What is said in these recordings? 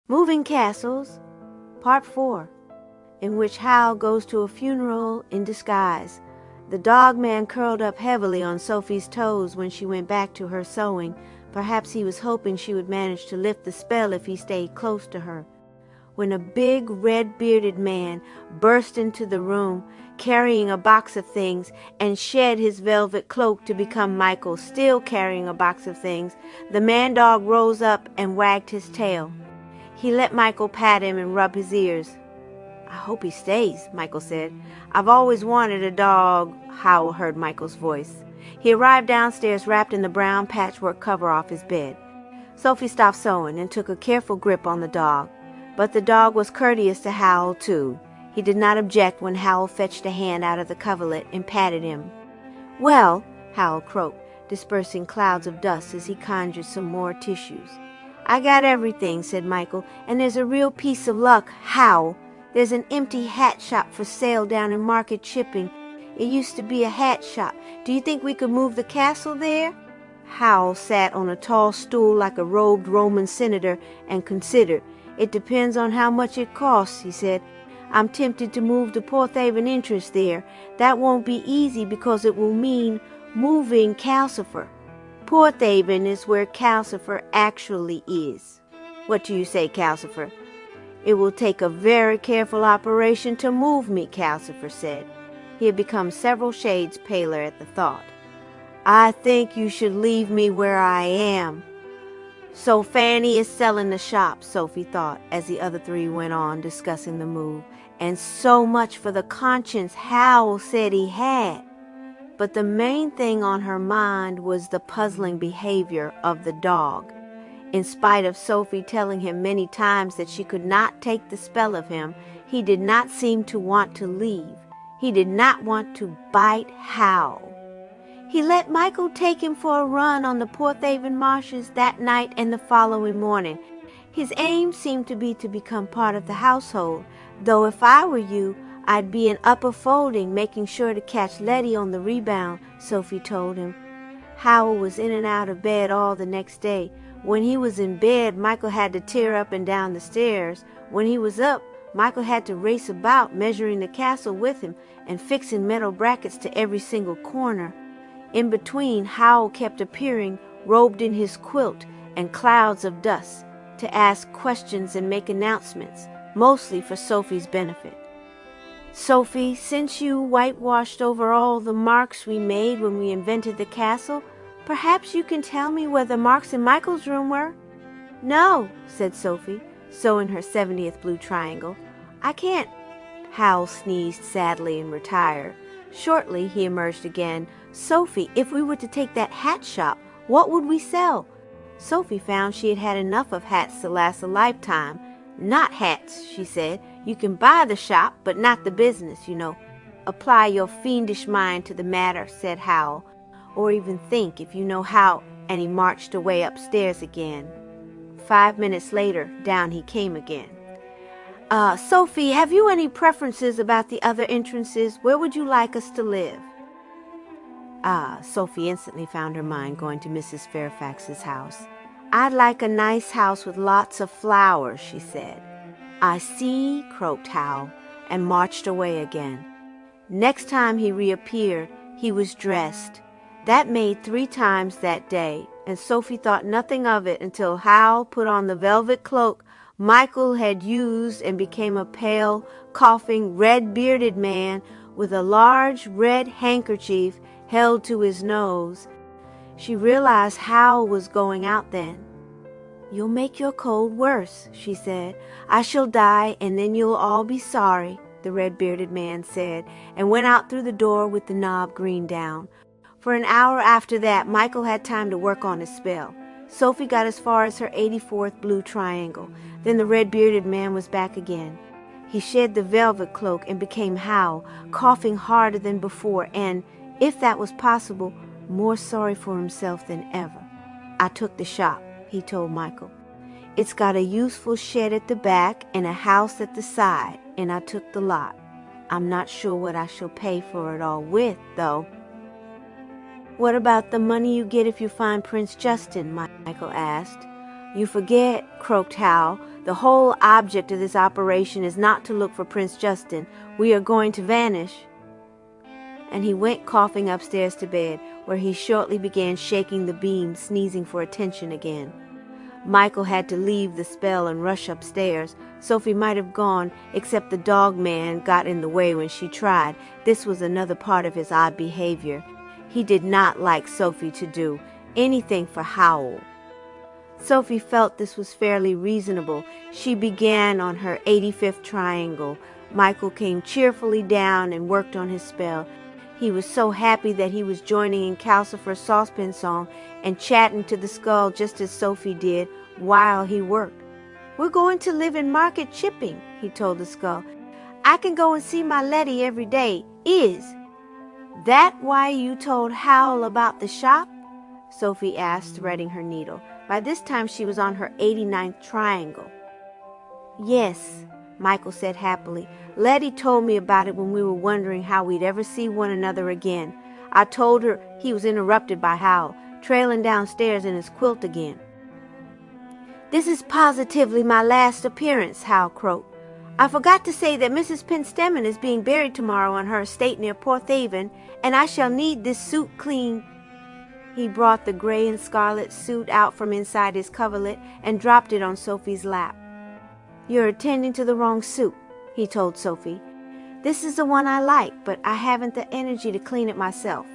Moving Castles, Part 4, in which Howl goes to a funeral in disguise. The dog man curled up heavily on Sophie's toes when she went back to her sewing. Perhaps he was hoping she would manage to lift the spell if he stayed close to her. When a big red-bearded man burst into the room, carrying a box of things, and shed his velvet cloak to become Michael, still carrying a box of things, the man-dog rose up and wagged his tail. He let Michael pat him and rub his ears. "I hope he stays," Michael said. "I've always wanted a dog." Howl heard Michael's voice. He arrived downstairs wrapped in the brown patchwork cover off his bed. Sophie stopped sewing and took a careful grip on the dog. But the dog was courteous to Howl, too. He did not object when Howl fetched a hand out of the coverlet and patted him. "Well," Howl croaked, dispersing clouds of dust as he conjured some more tissues. "I got everything," said Michael, "and there's a real piece of luck, Howl. There's an empty hat shop for sale down in Market Chipping. It used to be a hat shop. Do you think we could move the castle there?" Howl sat on a tall stool like a robed Roman senator and considered. "It depends on how much it costs," he said. "I'm tempted to move the Porthaven interest there. That won't be easy because it will mean moving Calcifer. Porthaven is where Calcifer actually is. What do you say, Calcifer?" "It will take a very careful operation to move me," Calcifer said. He had become several shades paler at the thought. "I think you should leave me where I am." "So Fanny is selling the shop," Sophie thought, as the other three went on discussing the move. "And so much for the conscience Howl said he had." But the main thing on her mind was the puzzling behavior of the dog. In spite of Sophie telling him many times that she could not take the spell of him, he did not seem to want to leave. He did not want to bite Howl. He let Michael take him for a run on the Porthaven marshes that night and the following morning. His aim seemed to be to become part of the household, though if I were you, I'd be in upper folding, making sure to catch Letty on the rebound, Sophie told him. Howl was in and out of bed all the next day. When he was in bed, Michael had to tear up and down the stairs. When he was up, Michael had to race about, measuring the castle with him and fixing metal brackets to every single corner. In between, Howl kept appearing, robed in his quilt and clouds of dust, to ask questions and make announcements, mostly for Sophie's benefit. "Sophie, since you whitewashed over all the marks we made when we invented the castle, perhaps you can tell me where the marks in Michael's room were?" "No," said Sophie, sewing her 70th blue triangle. "I can't." Howl sneezed sadly and retired. Shortly he emerged again. "Sophie, if we were to take that hat shop, what would we sell?" Sophie found she had had enough of hats to last a lifetime. "Not hats," she said. "You can buy the shop, but not the business, you know." "Apply your fiendish mind to the matter," said Howl. "Or even think, if you know how," and he marched away upstairs again. 5 minutes later, down he came again. Sophie, have you any preferences about the other entrances? Where would you like us to live?" Sophie instantly found her mind going to Mrs. Fairfax's house. "I'd like a nice house with lots of flowers," she said. "I see," croaked Howl, and marched away again. Next time he reappeared, he was dressed. That made 3 times that day, and Sophie thought nothing of it until Howl put on the velvet cloak Michael had used and became a pale, coughing, red-bearded man with a large red handkerchief held to his nose. She realized Howl was going out then. "You'll make your cold worse," she said. "I shall die, and then you'll all be sorry," the red-bearded man said, and went out through the door with the knob green down. For an hour after that, Michael had time to work on his spell. Sophie got as far as her 84th blue triangle. Then the red-bearded man was back again. He shed the velvet cloak and became Howl, coughing harder than before and, if that was possible, more sorry for himself than ever. "I took the shop," he told Michael. "It's got a useful shed at the back and a house at the side, and I took the lot. I'm not sure what I shall pay for it all with, though." "What about the money you get if you find Prince Justin?" Michael asked. "You forget," croaked Howl, The whole object of this operation is not to look for Prince Justin. We are going to vanish." And he went coughing upstairs to bed, where he shortly began shaking the beam, sneezing for attention again. Michael had to leave the spell and rush upstairs. Sophie might have gone, except the dog man got in the way when she tried. This was another part of his odd behavior. He did not like Sophie to do anything for Howl. Sophie felt this was fairly reasonable. She began on her 85th triangle. Michael came cheerfully down and worked on his spell. He was so happy that he was joining in Calcifer's saucepan song and chatting to the skull just as Sophie did while he worked. "We're going to live in Market Chipping," he told the skull. "I can go and see my Letty every day. Is that why you told Howl about the shop?" Sophie asked, threading her needle. By this time she was on her 89th triangle. "Yes," Michael said happily. "Letty told me about it when we were wondering how we'd ever see one another again. I told her." He was interrupted by Howl, trailing downstairs in his quilt again. "This is positively my last appearance," Howl croaked. "I forgot to say that Mrs. Penstemon is being buried tomorrow on her estate near Porthaven, and I shall need this suit cleaned." He brought the gray and scarlet suit out from inside his coverlet and dropped it on Sophie's lap. "You're attending to the wrong suit," he told Sophie. "This is the one I like, but I haven't the energy to clean it myself."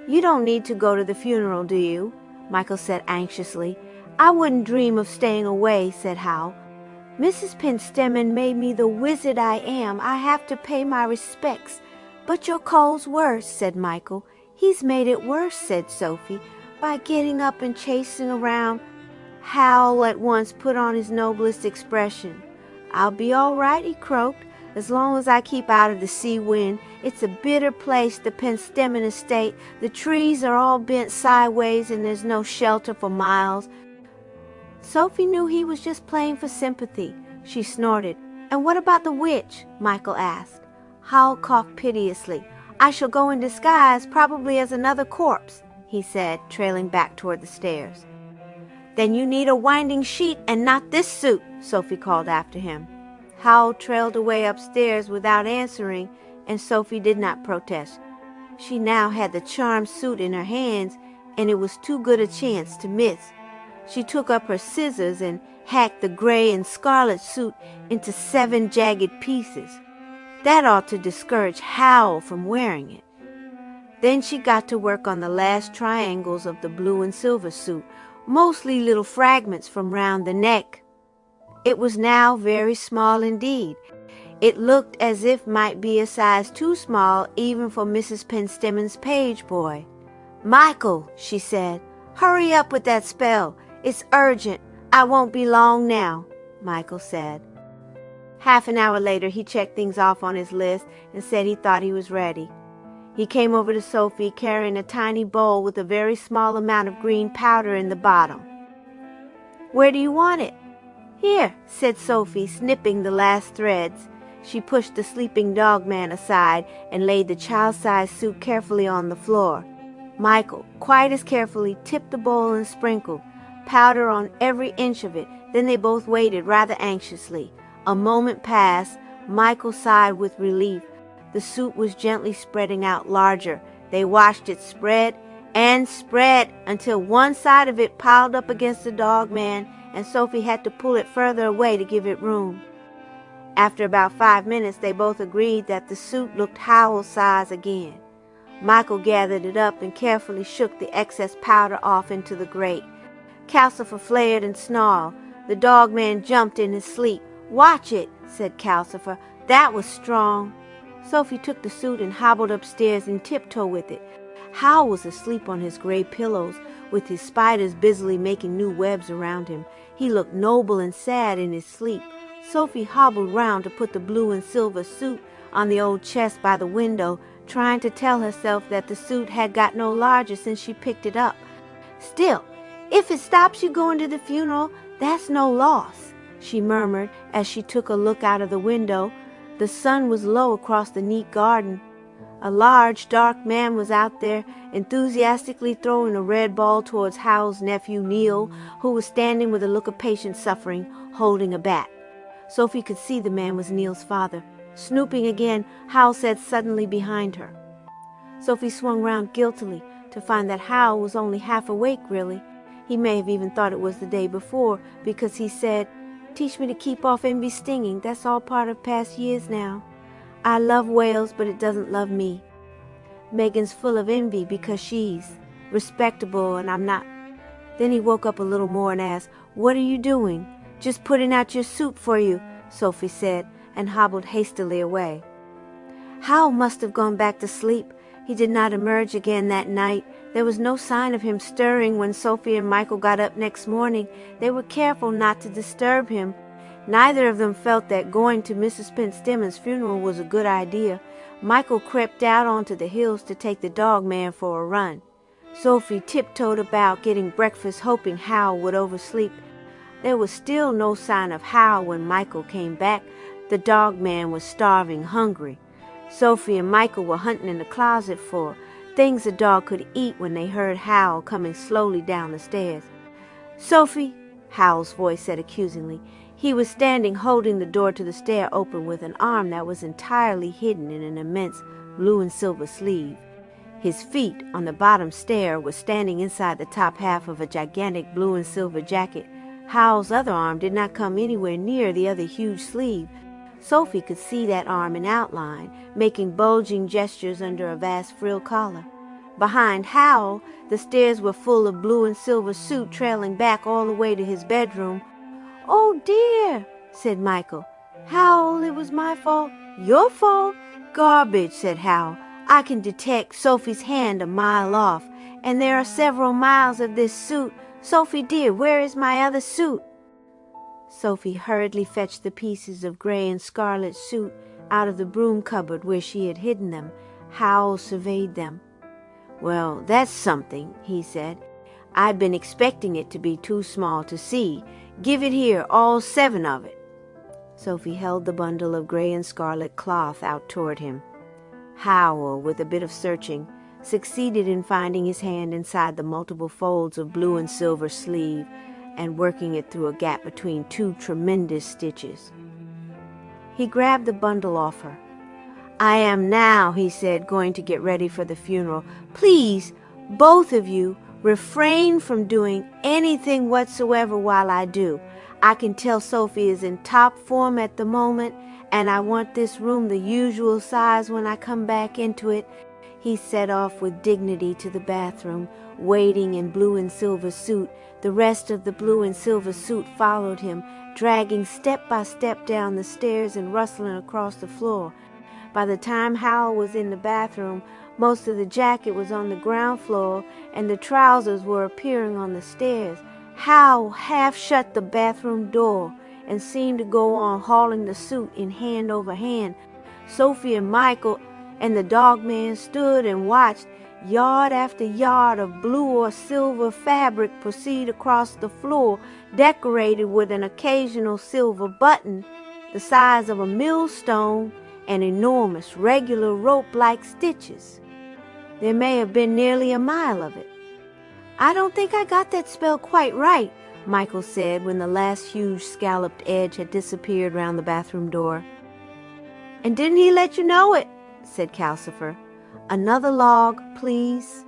"You don't need to go to the funeral, do you?" Michael said anxiously. "I wouldn't dream of staying away," said Howl. "Mrs. Penstemon made me the wizard I am. I have to pay my respects." "But your cold's worse," said Michael. "He's made it worse," said Sophie, "by getting up and chasing around." Howl at once put on his noblest expression. "I'll be all right," he croaked, "as long as I keep out of the sea wind. It's a bitter place, the Penstemon estate. The trees are all bent sideways and there's no shelter for miles." Sophie knew he was just playing for sympathy. She snorted. "And what about the witch?" Michael asked. Howl coughed piteously. "I shall go in disguise, probably as another corpse," he said, trailing back toward the stairs. "Then you need a winding sheet and not this suit," Sophie called after him. Howl trailed away upstairs without answering, and Sophie did not protest. She now had the charmed suit in her hands, and it was too good a chance to miss. She took up her scissors and hacked the gray and scarlet suit into 7 jagged pieces. That ought to discourage Howl from wearing it. Then she got to work on the last triangles of the blue and silver suit, mostly little fragments from round the neck. It was now very small indeed. It looked as if might be a size too small even for Mrs. Penstemon's page boy. "Michael," she said, "hurry up with that spell. It's urgent. I won't be long now," Michael said. Half an hour later, he checked things off on his list and said he thought he was ready. He came over to Sophie carrying a tiny bowl with a very small amount of green powder in the bottom. "Where do you want it?" "Here," said Sophie, snipping the last threads. She pushed the sleeping dog man aside and laid the child-sized suit carefully on the floor. Michael, quite as carefully, tipped the bowl and sprinkled powder on every inch of it. Then they both waited rather anxiously. A moment passed. Michael sighed with relief. The suit was gently spreading out larger. They watched it spread and spread until one side of it piled up against the dog man, and Sophie had to pull it further away to give it room. After about 5 minutes, they both agreed that the suit looked Howl's size again. Michael gathered it up and carefully shook the excess powder off into the grate. Calcifer flared and snarled. The dog man jumped in his sleep. "Watch it," said Calcifer. "That was strong." Sophie took the suit and hobbled upstairs and tiptoed with it. Howl was asleep on his gray pillows, with his spiders busily making new webs around him. He looked noble and sad in his sleep. Sophie hobbled round to put the blue and silver suit on the old chest by the window, trying to tell herself that the suit had got no larger since she picked it up. "Still, if it stops you going to the funeral, that's no loss," she murmured as she took a look out of the window. The sun was low across the neat garden. A large, dark man was out there, enthusiastically throwing a red ball towards Howl's nephew Neil, who was standing with a look of patient suffering, holding a bat. Sophie could see the man was Neil's father. Snooping again, Howl said suddenly behind her. Sophie swung round guiltily to find that Howl was only half awake, really. He may have even thought it was the day before, because he said, "Teach me to keep off envy stinging. That's all part of past years now. I love Wales, but it doesn't love me. Megan's full of envy because she's respectable and I'm not." Then he woke up a little more and asked, "What are you doing?" "Just putting out your soup for you," Sophie said, and hobbled hastily away. Howl must have gone back to sleep. He did not emerge again that night. There was no sign of him stirring when Sophie and Michael got up next morning. They were careful not to disturb him. Neither of them felt that going to Mrs. Pentstemmen's funeral was a good idea. Michael crept out onto the hills to take the dog man for a run. Sophie tiptoed about getting breakfast, hoping Howl would oversleep. There was still no sign of Howl when Michael came back. The dog man was starving, hungry. Sophie and Michael were hunting in the closet for things a dog could eat when they heard Howl coming slowly down the stairs. "Sophie," Howl's voice said accusingly. He was standing holding the door to the stair open with an arm that was entirely hidden in an immense blue and silver sleeve. His feet on the bottom stair were standing inside the top half of a gigantic blue and silver jacket. Howl's other arm did not come anywhere near the other huge sleeve. Sophie could see that arm in outline, making bulging gestures under a vast frill collar. Behind Howl, the stairs were full of blue and silver suit trailing back all the way to his bedroom. "Oh dear," said Michael. "Howl, it was my fault." "Your fault?" "Garbage," said Howl. "I can detect Sophie's hand a mile off, and there are several miles of this suit. Sophie dear, where is my other suit?" Sophie hurriedly fetched the pieces of gray and scarlet suit out of the broom cupboard where she had hidden them. Howl surveyed them. "Well, that's something," he said. "I've been expecting it to be too small to see. Give it here, all 7 of it." Sophie held the bundle of gray and scarlet cloth out toward him. Howl, with a bit of searching, succeeded in finding his hand inside the multiple folds of blue and silver sleeve and working it through a gap between 2 tremendous stitches. He grabbed the bundle off her. "I am now," he said, "going to get ready for the funeral. Please, both of you, refrain from doing anything whatsoever while I do. I can tell Sophie is in top form at the moment, and I want this room the usual size when I come back into it." He set off with dignity to the bathroom, wading in blue and silver suit. The rest of the blue and silver suit followed him, dragging step by step down the stairs and rustling across the floor. By the time Howl was in the bathroom, most of the jacket was on the ground floor, and the trousers were appearing on the stairs. Howl half shut the bathroom door and seemed to go on hauling the suit in hand over hand. Sophie and Michael and the dog man stood and watched yard after yard of blue or silver fabric proceed across the floor, decorated with an occasional silver button the size of a millstone and enormous regular rope-like stitches. There may have been nearly a mile of it. "I don't think I got that spell quite right," Michael said when the last huge scalloped edge had disappeared round the bathroom door. "And didn't he let you know it?" said Calcifer. "Another log, please."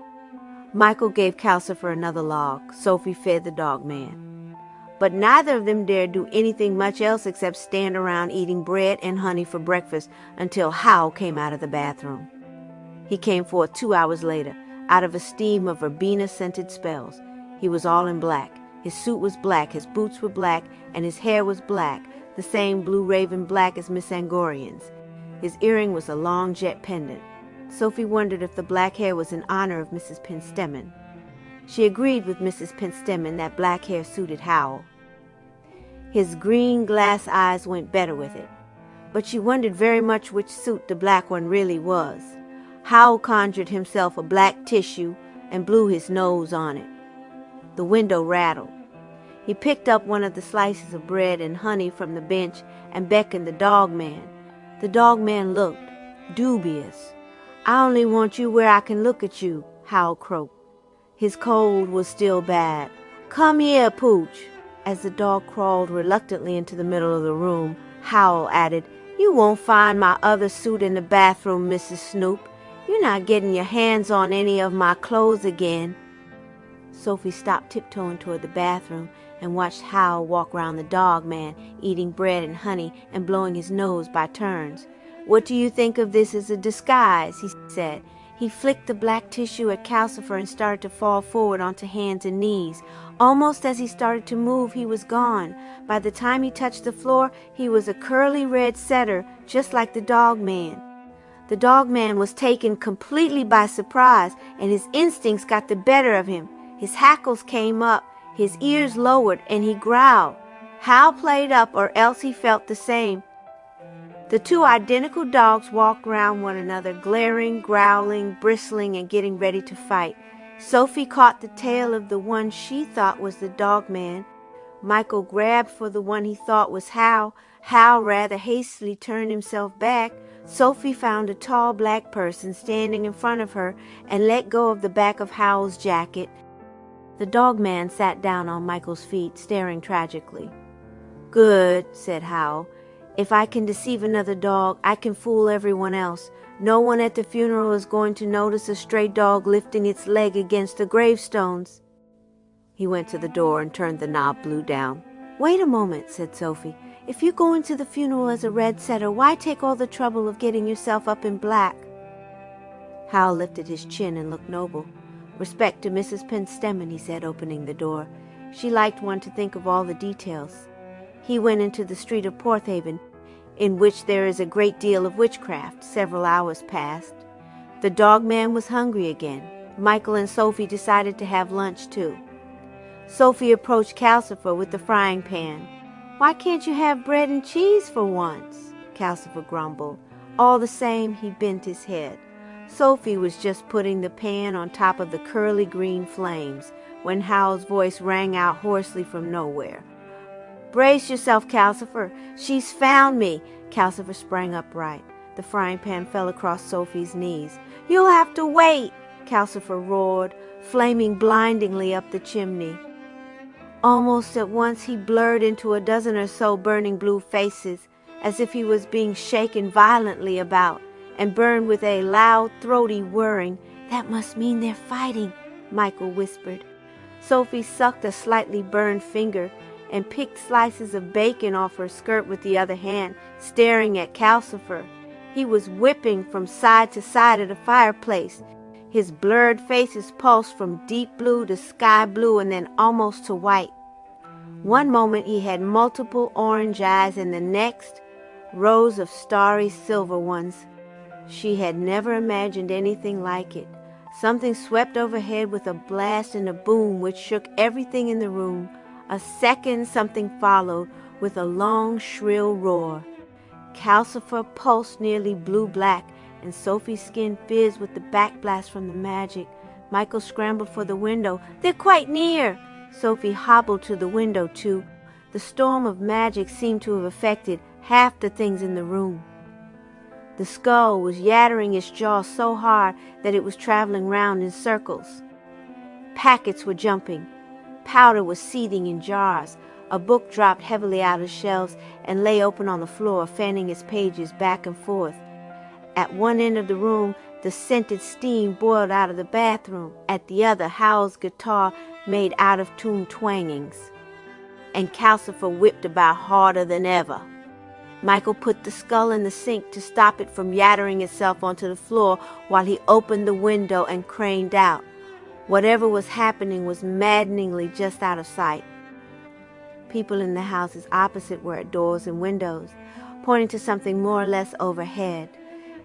Michael gave Calcifer another log. Sophie fed the dog man. But neither of them dared do anything much else except stand around eating bread and honey for breakfast until Howl came out of the bathroom. He came forth 2 hours later, out of a steam of verbena-scented spells. He was all in black. His suit was black, his boots were black, and his hair was black, the same blue raven black as Miss Angorian's. His earring was a long jet pendant. Sophie wondered if the black hair was in honor of Mrs. Pentstemmen. She agreed with Mrs. Pentstemmen that black hair suited Howl. His green glass eyes went better with it, but she wondered very much which suit the black one really was. Howl conjured himself a black tissue and blew his nose on it. The window rattled. He picked up one of the slices of bread and honey from the bench and beckoned the dog man. The dog man looked dubious. "I only want you where I can look at you," Howl croaked. His cold was still bad. "Come here, Pooch." As the dog crawled reluctantly into the middle of the room, Howl added, "You won't find my other suit in the bathroom, Mrs. Snoop. You're not getting your hands on any of my clothes again." Sophie stopped tiptoeing toward the bathroom and watched Howl walk round the dog man, eating bread and honey and blowing his nose by turns. "What do you think of this as a disguise?" he said. He flicked the black tissue at Calcifer and started to fall forward onto hands and knees. Almost as he started to move, he was gone. By the time he touched the floor, he was a curly red setter, just like the dog man. The dog man was taken completely by surprise, and his instincts got the better of him. His hackles came up, his ears lowered, and he growled. Howl played up, or else he felt the same. The two identical dogs walked round one another, glaring, growling, bristling, and getting ready to fight. Sophie caught the tail of the one she thought was the dog man. Michael grabbed for the one he thought was Howl. Howl rather hastily turned himself back. Sophie found a tall black person standing in front of her and let go of the back of Howl's jacket. The dog man sat down on Michael's feet, staring tragically. "Good," said Howl. "If I can deceive another dog, I can fool everyone else. No one at the funeral is going to notice a stray dog lifting its leg against the gravestones." He went to the door and turned the knob blue down. "Wait a moment," said Sophie. "If you're going to the funeral as a red setter, why take all the trouble of getting yourself up in black?" Howl lifted his chin and looked noble. "Respect to Mrs. Penstemon," he said, opening the door. She liked one to think of all the details. He went into the street of Porthaven, in which there is a great deal of witchcraft. Several hours passed. The dog man was hungry again. Michael and Sophie decided to have lunch too. Sophie approached Calcifer with the frying pan. "Why can't you have bread and cheese for once?" Calcifer grumbled. All the same, he bent his head. Sophie was just putting the pan on top of the curly green flames when Howl's voice rang out hoarsely from nowhere. "Brace yourself, Calcifer. She's found me." Calcifer sprang upright. The frying pan fell across Sophie's knees. "You'll have to wait," Calcifer roared, flaming blindingly up the chimney. Almost at once he blurred into a dozen or so burning blue faces, as if he was being shaken violently about, and burned with a loud, throaty whirring. "That must mean they're fighting," Michael whispered. Sophie sucked a slightly burned finger and picked slices of bacon off her skirt with the other hand, staring at Calcifer. He was whipping from side to side of the fireplace. His blurred faces pulsed from deep blue to sky blue and then almost to white. One moment he had multiple orange eyes, and the next, rows of starry silver ones. She had never imagined anything like it. Something swept overhead with a blast and a boom which shook everything in the room. A second something followed with a long, shrill roar. Calcifer pulsed nearly blue-black, and Sophie's skin fizzed with the backblast from the magic. Michael scrambled for the window. "They're quite near!" Sophie hobbled to the window, too. The storm of magic seemed to have affected half the things in the room. The skull was yattering its jaw so hard that it was traveling round in circles. Packets were jumping. Powder was seething in jars. A book dropped heavily out of shelves and lay open on the floor, fanning its pages back and forth. At one end of the room, the scented steam boiled out of the bathroom. At the other, Howl's guitar made out-of-tune twangings. And Calcifer whipped about harder than ever. Michael put the skull in the sink to stop it from yattering itself onto the floor while he opened the window and craned out. Whatever was happening was maddeningly just out of sight. People in the houses opposite were at doors and windows, pointing to something more or less overhead.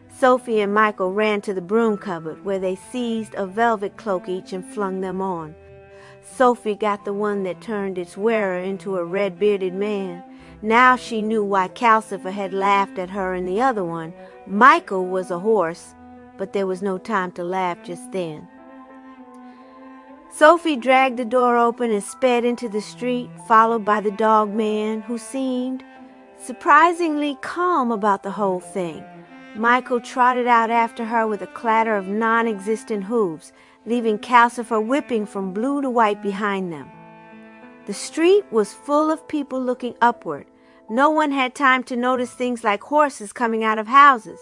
Sophie and Michael ran to the broom cupboard, where they seized a velvet cloak each and flung them on. Sophie got the one that turned its wearer into a red-bearded man. Now she knew why Calcifer had laughed at her and the other one. Michael was a horse, but there was no time to laugh just then. Sophie dragged the door open and sped into the street, followed by the dog man, who seemed surprisingly calm about the whole thing. Michael trotted out after her with a clatter of non-existent hooves, leaving Calcifer whipping from blue to white behind them. The street was full of people looking upward. No one had time to notice things like horses coming out of houses.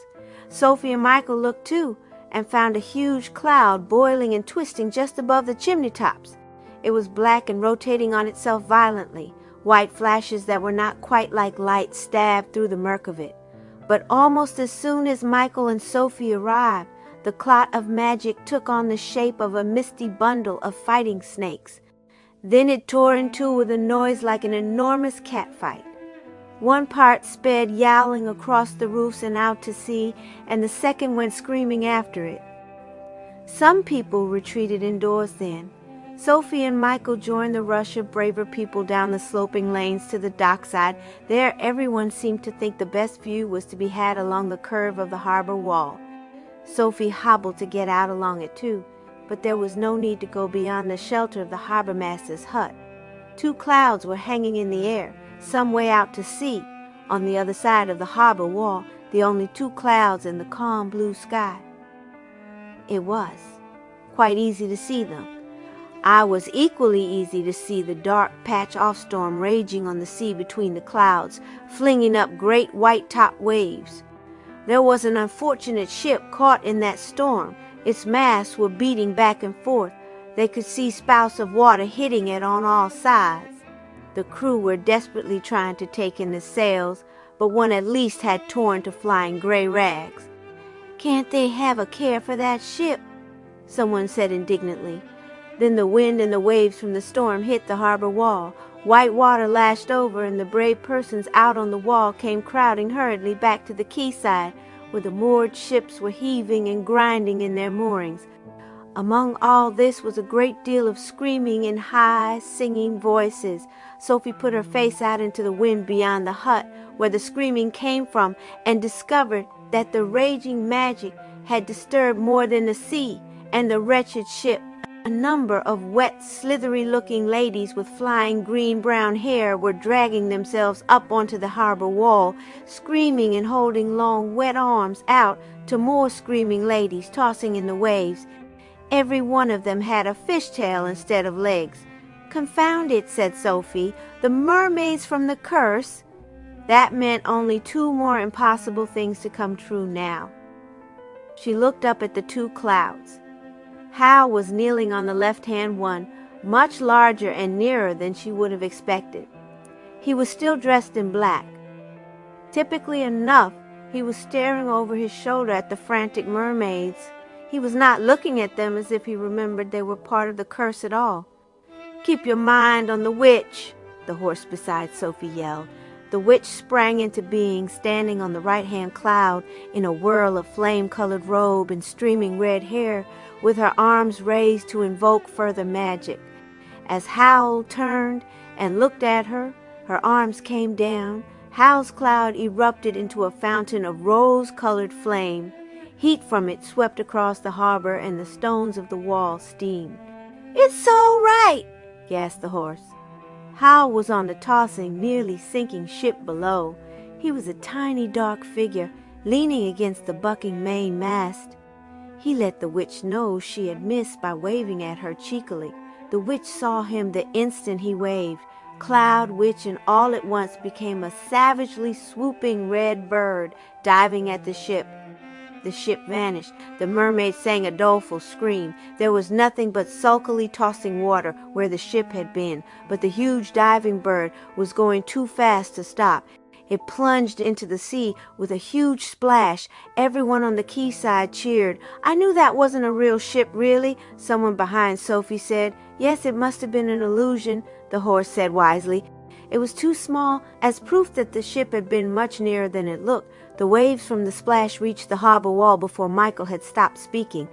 Sophie and Michael looked too, and found a huge cloud boiling and twisting just above the chimney tops. It was black and rotating on itself violently. White flashes that were not quite like light stabbed through the murk of it. But almost as soon as Michael and Sophie arrived, the clot of magic took on the shape of a misty bundle of fighting snakes. Then it tore in two with a noise like an enormous catfight. One part sped yowling across the roofs and out to sea, and the second went screaming after it. Some people retreated indoors then. Sophie and Michael joined the rush of braver people down the sloping lanes to the dockside. There everyone seemed to think the best view was to be had along the curve of the harbor wall. Sophie hobbled to get out along it too, but there was no need to go beyond the shelter of the harbor master's hut. 2 clouds were hanging in the air, some way out to sea, on the other side of the harbor wall, the only 2 clouds in the calm blue sky. It was quite easy to see them. I was equally easy to see the dark patch-off storm raging on the sea between the clouds, flinging up great white-topped waves. There was an unfortunate ship caught in that storm. Its masts were beating back and forth. They could see spouts of water hitting it on all sides. The crew were desperately trying to take in the sails, but one at least had torn to flying gray rags. "Can't they have a care for that ship?" someone said indignantly. Then the wind and the waves from the storm hit the harbor wall. White water lashed over, and the brave persons out on the wall came crowding hurriedly back to the quayside, where the moored ships were heaving and grinding in their moorings. Among all this was a great deal of screaming in high, singing voices. Sophie put her face out into the wind beyond the hut, where the screaming came from, and discovered that the raging magic had disturbed more than the sea and the wretched ship. A number of wet, slithery-looking ladies with flying green-brown hair were dragging themselves up onto the harbor wall, screaming and holding long, wet arms out to more screaming ladies tossing in the waves. Every one of them had a fishtail instead of legs. "Confound it," said Sophie, "the mermaids from the curse." That meant only 2 more impossible things to come true now. She looked up at the 2 clouds. Howl was kneeling on the left-hand one, much larger and nearer than she would have expected. He was still dressed in black. Typically enough, he was staring over his shoulder at the frantic mermaids. He was not looking at them as if he remembered they were part of the curse at all. "Keep your mind on the witch," the horse beside Sophie yelled. The witch sprang into being, standing on the right-hand cloud in a whirl of flame-colored robe and streaming red hair, with her arms raised to invoke further magic. As Howl turned and looked at her, her arms came down. Howl's cloud erupted into a fountain of rose-colored flame. Heat from it swept across the harbor, and the stones of the wall steamed. "It's so right," gasped the horse. Howl was on the tossing, nearly sinking ship below. He was a tiny dark figure, leaning against the bucking main mast. He let the witch know she had missed by waving at her cheekily. The witch saw him the instant he waved. Cloud, witch, and all at once became a savagely swooping red bird, diving at the ship. The ship vanished. The mermaid sang a doleful scream. There was nothing but sulkily tossing water where the ship had been, but the huge diving bird was going too fast to stop. It plunged into the sea with a huge splash. Everyone on the quayside cheered. "I knew that wasn't a real ship, really," someone behind Sophie said. "Yes, it must have been an illusion," the horse said wisely. It was too small as proof that the ship had been much nearer than it looked. The waves from the splash reached the harbor wall before Michael had stopped speaking.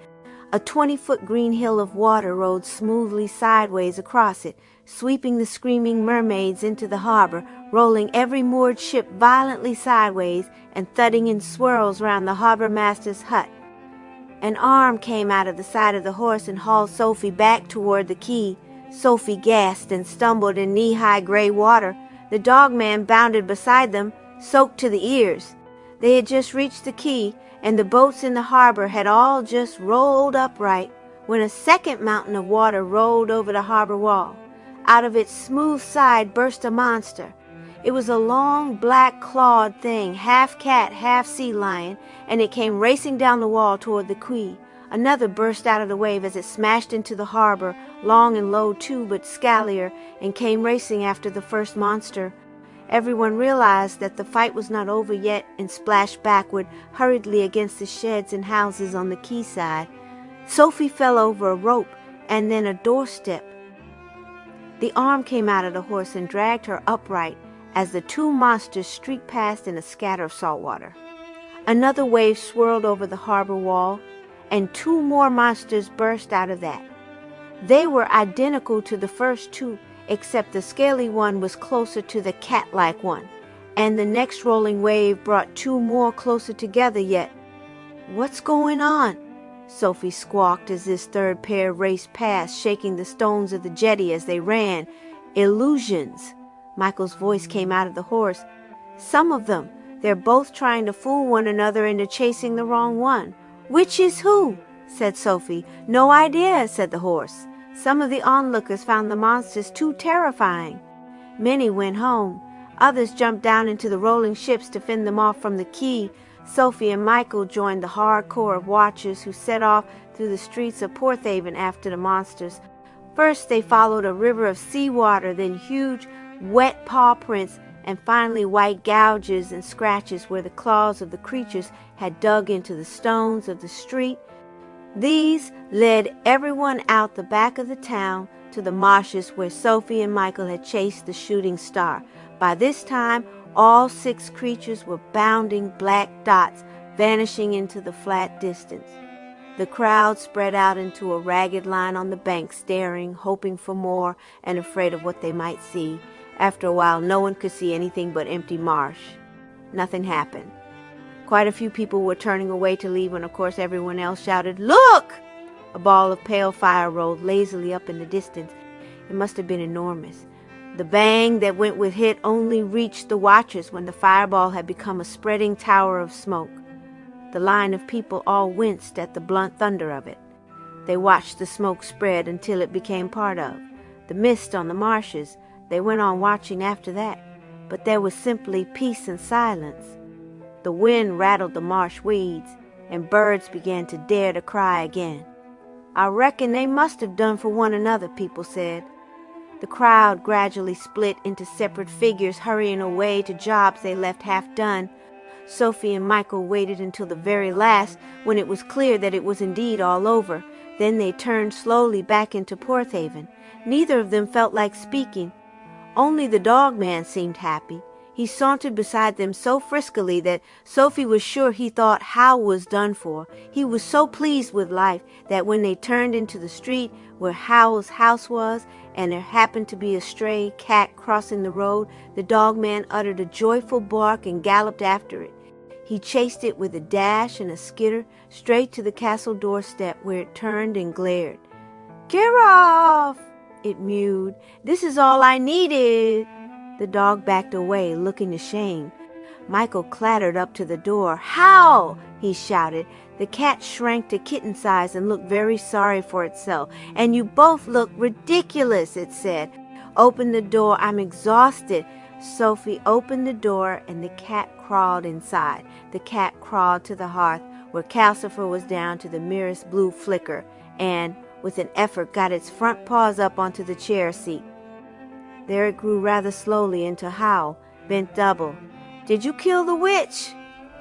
A 20-foot green hill of water rode smoothly sideways across it, sweeping the screaming mermaids into the harbor, rolling every moored ship violently sideways and thudding in swirls round the harbor master's hut. An arm came out of the side of the horse and hauled Sophie back toward the quay. Sophie gasped and stumbled in knee-high gray water. The dogman bounded beside them, soaked to the ears. They had just reached the quay, and the boats in the harbor had all just rolled upright, when a second mountain of water rolled over the harbor wall. Out of its smooth side burst a monster. It was a long, black, clawed thing, half cat, half sea lion, and it came racing down the wall toward the quay. Another burst out of the wave as it smashed into the harbor, long and low too, but scallier, and came racing after the first monster. Everyone realized that the fight was not over yet and splashed backward hurriedly against the sheds and houses on the quayside. Sophie fell over a rope and then a doorstep. The arm came out of the horse and dragged her upright as the two monsters streaked past in a scatter of salt water. Another wave swirled over the harbor wall, and two more monsters burst out of that. They were identical to the first two, except the scaly one was closer to the cat-like one, and the next rolling wave brought two more closer together yet. "What's going on?" Sophie squawked as this third pair raced past, shaking the stones of the jetty as they ran. "Illusions." Michael's voice came out of the horse. "Some of them. They're both trying to fool one another into chasing the wrong one." "Which is who?" said Sophie. "No idea," said the horse. Some of the onlookers found the monsters too terrifying. Many went home. Others jumped down into the rolling ships to fend them off from the quay. Sophie and Michael joined the hardcore of watchers who set off through the streets of Porthaven after the monsters. First they followed a river of seawater, then huge, wet paw prints, and finally white gouges and scratches where the claws of the creatures had dug into the stones of the street. These led everyone out the back of the town to the marshes where Sophie and Michael had chased the shooting star. By this time, all 6 creatures were bounding black dots, vanishing into the flat distance. The crowd spread out into a ragged line on the bank, staring, hoping for more, and afraid of what they might see. After a while, no one could see anything but empty marsh. Nothing happened. Quite a few people were turning away to leave when, of course, everyone else shouted, "Look!" A ball of pale fire rolled lazily up in the distance. It must have been enormous. The bang that went with it only reached the watchers when the fireball had become a spreading tower of smoke. The line of people all winced at the blunt thunder of it. They watched the smoke spread until it became part of the mist on the marshes. They went on watching after that, but there was simply peace and silence. The wind rattled the marsh weeds, and birds began to dare to cry again. "I reckon they must have done for one another," people said. The crowd gradually split into separate figures, hurrying away to jobs they left half done. Sophie and Michael waited until the very last, when it was clear that it was indeed all over. Then they turned slowly back into Porthaven. Neither of them felt like speaking. Only the dog man seemed happy. He sauntered beside them so friskily that Sophie was sure he thought Howl was done for. He was so pleased with life that when they turned into the street where Howl's house was, and there happened to be a stray cat crossing the road, the dog man uttered a joyful bark and galloped after it. He chased it with a dash and a skitter straight to the castle doorstep, where it turned and glared. "Get off!" it mewed. "This is all I needed." The dog backed away, looking ashamed. Michael clattered up to the door. "Howl!" he shouted. The cat shrank to kitten size and looked very sorry for itself. "And you both look ridiculous," it said. "Open the door. I'm exhausted." Sophie opened the door, and the cat crawled inside. The cat crawled to the hearth, where Calcifer was down to the merest blue flicker, and, with an effort, got its front paws up onto the chair seat. There it grew rather slowly into Howl, bent double. "Did you kill the witch?"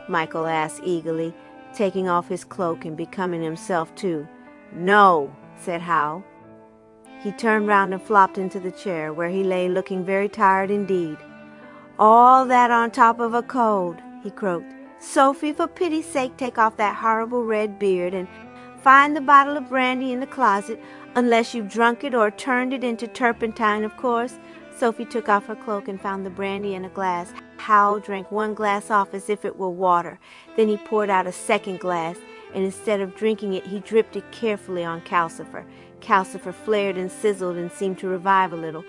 Michael asked eagerly, taking off his cloak and becoming himself too. "No," said Howl. He turned round and flopped into the chair, where he lay looking very tired indeed. "All that on top of a cold," he croaked. "Sophie, for pity's sake, take off that horrible red beard and find the bottle of brandy in the closet, unless you've drunk it or turned it into turpentine, of course." Sophie took off her cloak and found the brandy in a glass. Howl drank one glass off as if it were water. Then he poured out a second glass, and instead of drinking it, he dripped it carefully on Calcifer. Calcifer flared and sizzled and seemed to revive a little.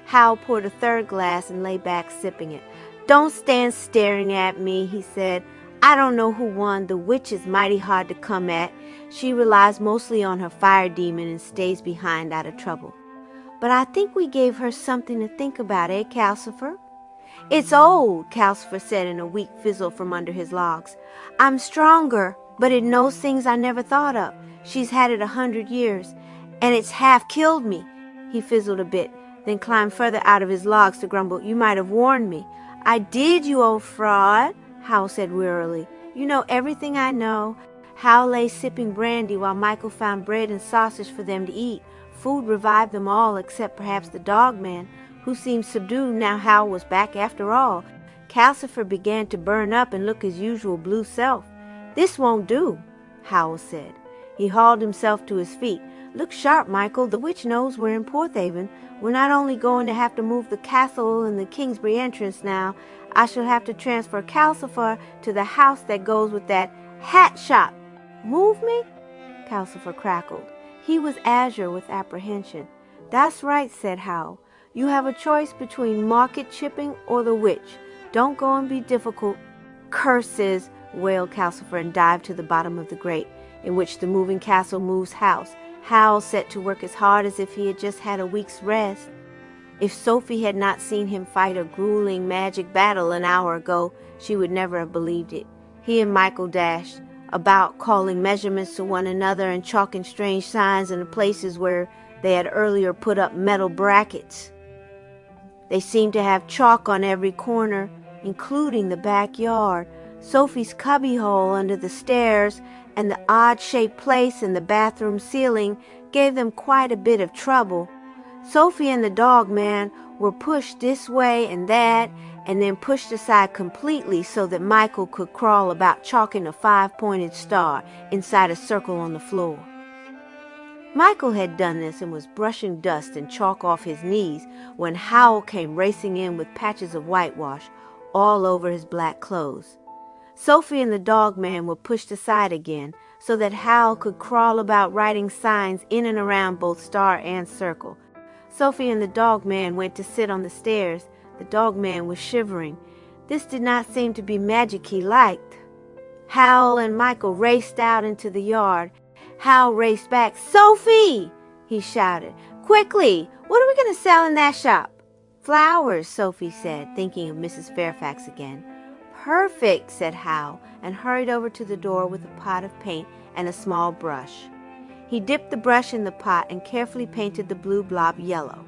Howl poured a third glass and lay back sipping it. "Don't stand staring at me," he said. "I don't know who won. The witch is mighty hard to come at. She relies mostly on her fire demon and stays behind out of trouble. But I think we gave her something to think about, eh, Calcifer?" It's old, Calcifer said in a weak fizzle from under his logs. I'm stronger, but it knows things I never thought of. She's had it 100 years, and it's half killed me. He fizzled a bit, then climbed further out of his logs to grumble, You might have warned me. I did, you old fraud, Howl said wearily. You know everything I know. Howl lay sipping brandy while Michael found bread and sausage for them to eat. Food revived them all except perhaps the dog man, who seemed subdued now Howl was back after all. Calcifer began to burn up and look his usual blue self. This won't do, Howl said. He hauled himself to his feet. Look sharp, Michael. The witch knows we're in Porthaven. We're not only going to have to move the castle and the Kingsbury entrance now, I shall have to transfer Calcifer to the house that goes with that hat shop. Move me? Calcifer crackled. He was azure with apprehension. That's right, said Howl. You have a choice between market chipping or the witch. Don't go and be difficult. Curses, wailed Calcifer and dived to the bottom of the grate, in which the moving castle moves house. Howl set to work as hard as if he had just had a week's rest. If Sophie had not seen him fight a grueling magic battle an hour ago, she would never have believed it. He and Michael dashed about, calling measurements to one another and chalking strange signs in the places where they had earlier put up metal brackets. They seemed to have chalk on every corner, including the backyard, Sophie's cubbyhole under the stairs, and the odd-shaped place in the bathroom ceiling gave them quite a bit of trouble. Sophie and the dog man were pushed this way and that, and then pushed aside completely so that Michael could crawl about chalking a 5-pointed star inside a circle on the floor. Michael had done this and was brushing dust and chalk off his knees when Howl came racing in with patches of whitewash all over his black clothes. Sophie and the dog man were pushed aside again so that Howl could crawl about writing signs in and around both star and circle. Sophie and the dog man went to sit on the stairs. The dog man was shivering. This did not seem to be magic he liked. Howl and Michael raced out into the yard. Howl raced back. Sophie! He shouted. Quickly! What are we going to sell in that shop? Flowers, Sophie said, thinking of Mrs. Fairfax again. Perfect, said Howl, and hurried over to the door with a pot of paint and a small brush. He dipped the brush in the pot and carefully painted the blue blob yellow.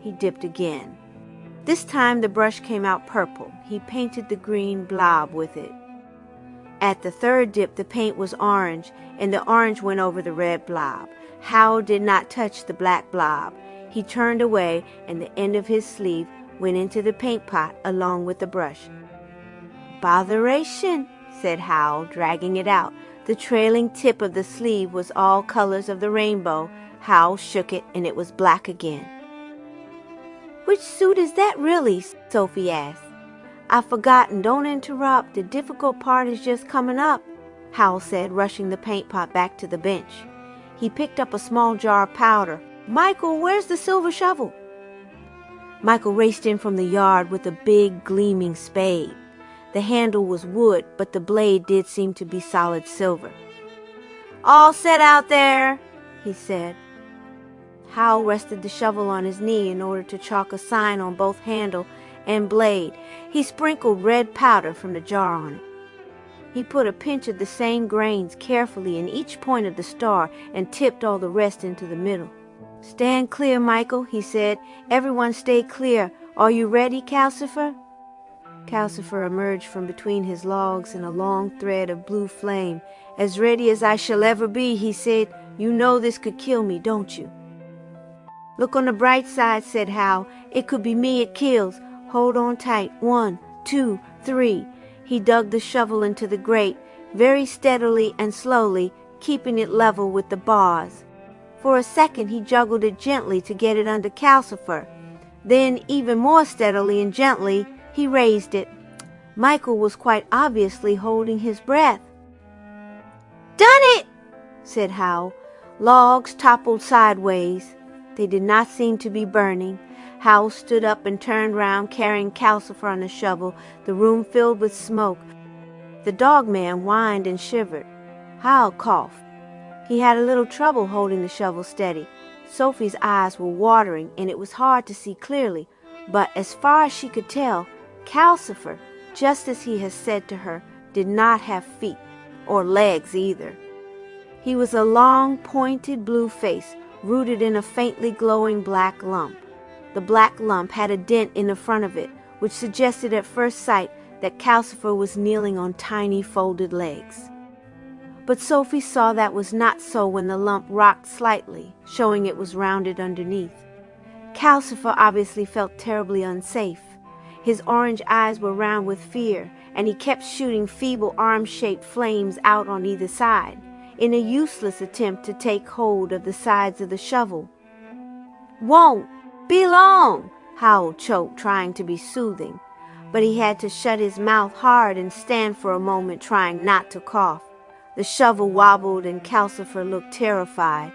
He dipped again. This time the brush came out purple. He painted the green blob with it. At the third dip, the paint was orange, and the orange went over the red blob. Howl did not touch the black blob. He turned away, and the end of his sleeve went into the paint pot along with the brush. Botheration, said Howl, dragging it out. The trailing tip of the sleeve was all colors of the rainbow. Howl shook it, and it was black again. Which suit is that really? Sophie asked. I've forgotten. Don't interrupt. The difficult part is just coming up, Howl said, rushing the paint pot back to the bench. He picked up a small jar of powder. Michael, where's the silver shovel? Michael raced in from the yard with a big, gleaming spade. The handle was wood, but the blade did seem to be solid silver. All set out there, he said. Howl rested the shovel on his knee in order to chalk a sign on both handle and blade. He sprinkled red powder from the jar on it. He put a pinch of the same grains carefully in each point of the star and tipped all the rest into the middle. Stand clear, Michael, he said. Everyone stay clear. Are you ready, Calcifer? Calcifer emerged from between his logs in a long thread of blue flame. As ready as I shall ever be, he said. You know this could kill me, don't you? Look on the bright side, said Howl. It could be me it kills. Hold on tight. 1, 2, 3. He dug the shovel into the grate, very steadily and slowly, keeping it level with the bars. For a second he juggled it gently to get it under Calcifer. Then, even more steadily and gently, he raised it. Michael was quite obviously holding his breath. Done it, said Howl. Logs toppled sideways. They did not seem to be burning. Howl stood up and turned round, carrying Calcifer on the shovel, the room filled with smoke. The dog man whined and shivered. Howl coughed. He had a little trouble holding the shovel steady. Sophie's eyes were watering, and it was hard to see clearly, but as far as she could tell, Calcifer, just as he had said to her, did not have feet, or legs either. He was a long, pointed blue face, rooted in a faintly glowing black lump. The black lump had a dent in the front of it, which suggested at first sight that Calcifer was kneeling on tiny folded legs. But Sophie saw that was not so when the lump rocked slightly, showing it was rounded underneath. Calcifer obviously felt terribly unsafe. His orange eyes were round with fear, and he kept shooting feeble arm-shaped flames out on either side, in a useless attempt to take hold of the sides of the shovel. "Won't be long," Howl choked, trying to be soothing, but he had to shut his mouth hard and stand for a moment trying not to cough. The shovel wobbled and Calcifer looked terrified.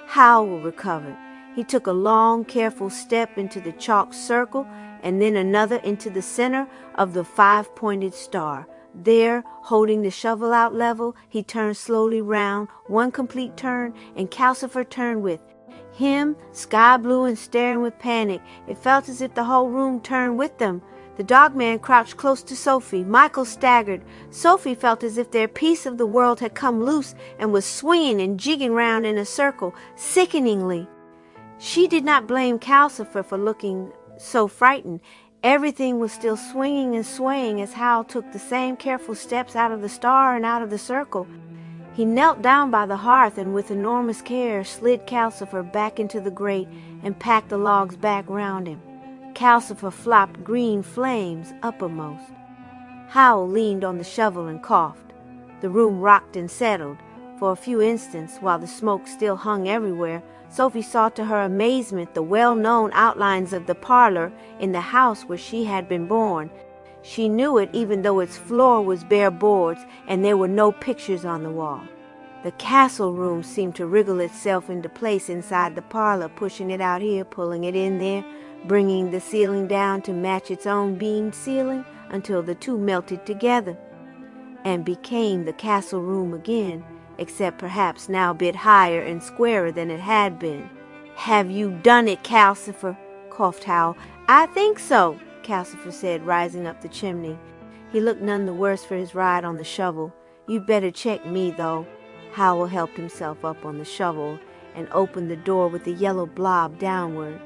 Howl recovered. He took a long, careful step into the chalk circle and then another into the center of the five-pointed star. There, holding the shovel out level, he turned slowly round, one complete turn, and Calcifer turned with him, sky blue and staring with panic. It felt as if the whole room turned with them. The dogman crouched close to Sophie. Michael staggered. Sophie felt as if their piece of the world had come loose and was swinging and jigging round in a circle, sickeningly. She did not blame Calcifer for looking so frightened. Everything was still swinging and swaying as Howl took the same careful steps out of the star and out of the circle. He knelt down by the hearth and with enormous care slid Calcifer back into the grate and packed the logs back round him. Calcifer flopped green flames uppermost. Howl leaned on the shovel and coughed. The room rocked and settled. For a few instants, while the smoke still hung everywhere, Sophie saw to her amazement the well-known outlines of the parlor in the house where she had been born. She knew it even though its floor was bare boards and there were no pictures on the wall. The castle room seemed to wriggle itself into place inside the parlor, pushing it out here, pulling it in there, bringing the ceiling down to match its own beamed ceiling until the two melted together and became the castle room again, except perhaps now a bit higher and squarer than it had been. "Have you done it, Calcifer?" coughed Howl. "I think so," Calcifer said, rising up the chimney. He looked none the worse for his ride on the shovel. "You'd better check me, though." Howl helped himself up on the shovel and opened the door with the yellow blob downward.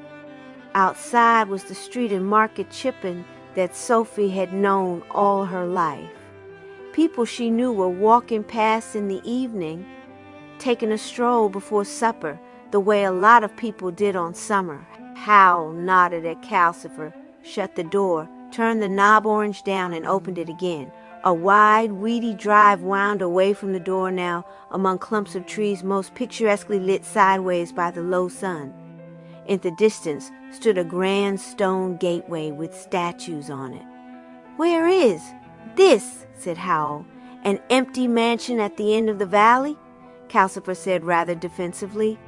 Outside was the street and market chipping that Sophie had known all her life. People she knew were walking past in the evening, taking a stroll before supper, the way a lot of people did on summer. Howl nodded at Calcifer, shut the door, turned the knob orange down, and opened it again. A wide, weedy drive wound away from the door now, among clumps of trees most picturesquely lit sideways by the low sun. In the distance stood a grand stone gateway with statues on it. "Where is this?" said Howl. "An empty mansion at the end of the valley?" Calcifer said rather defensively.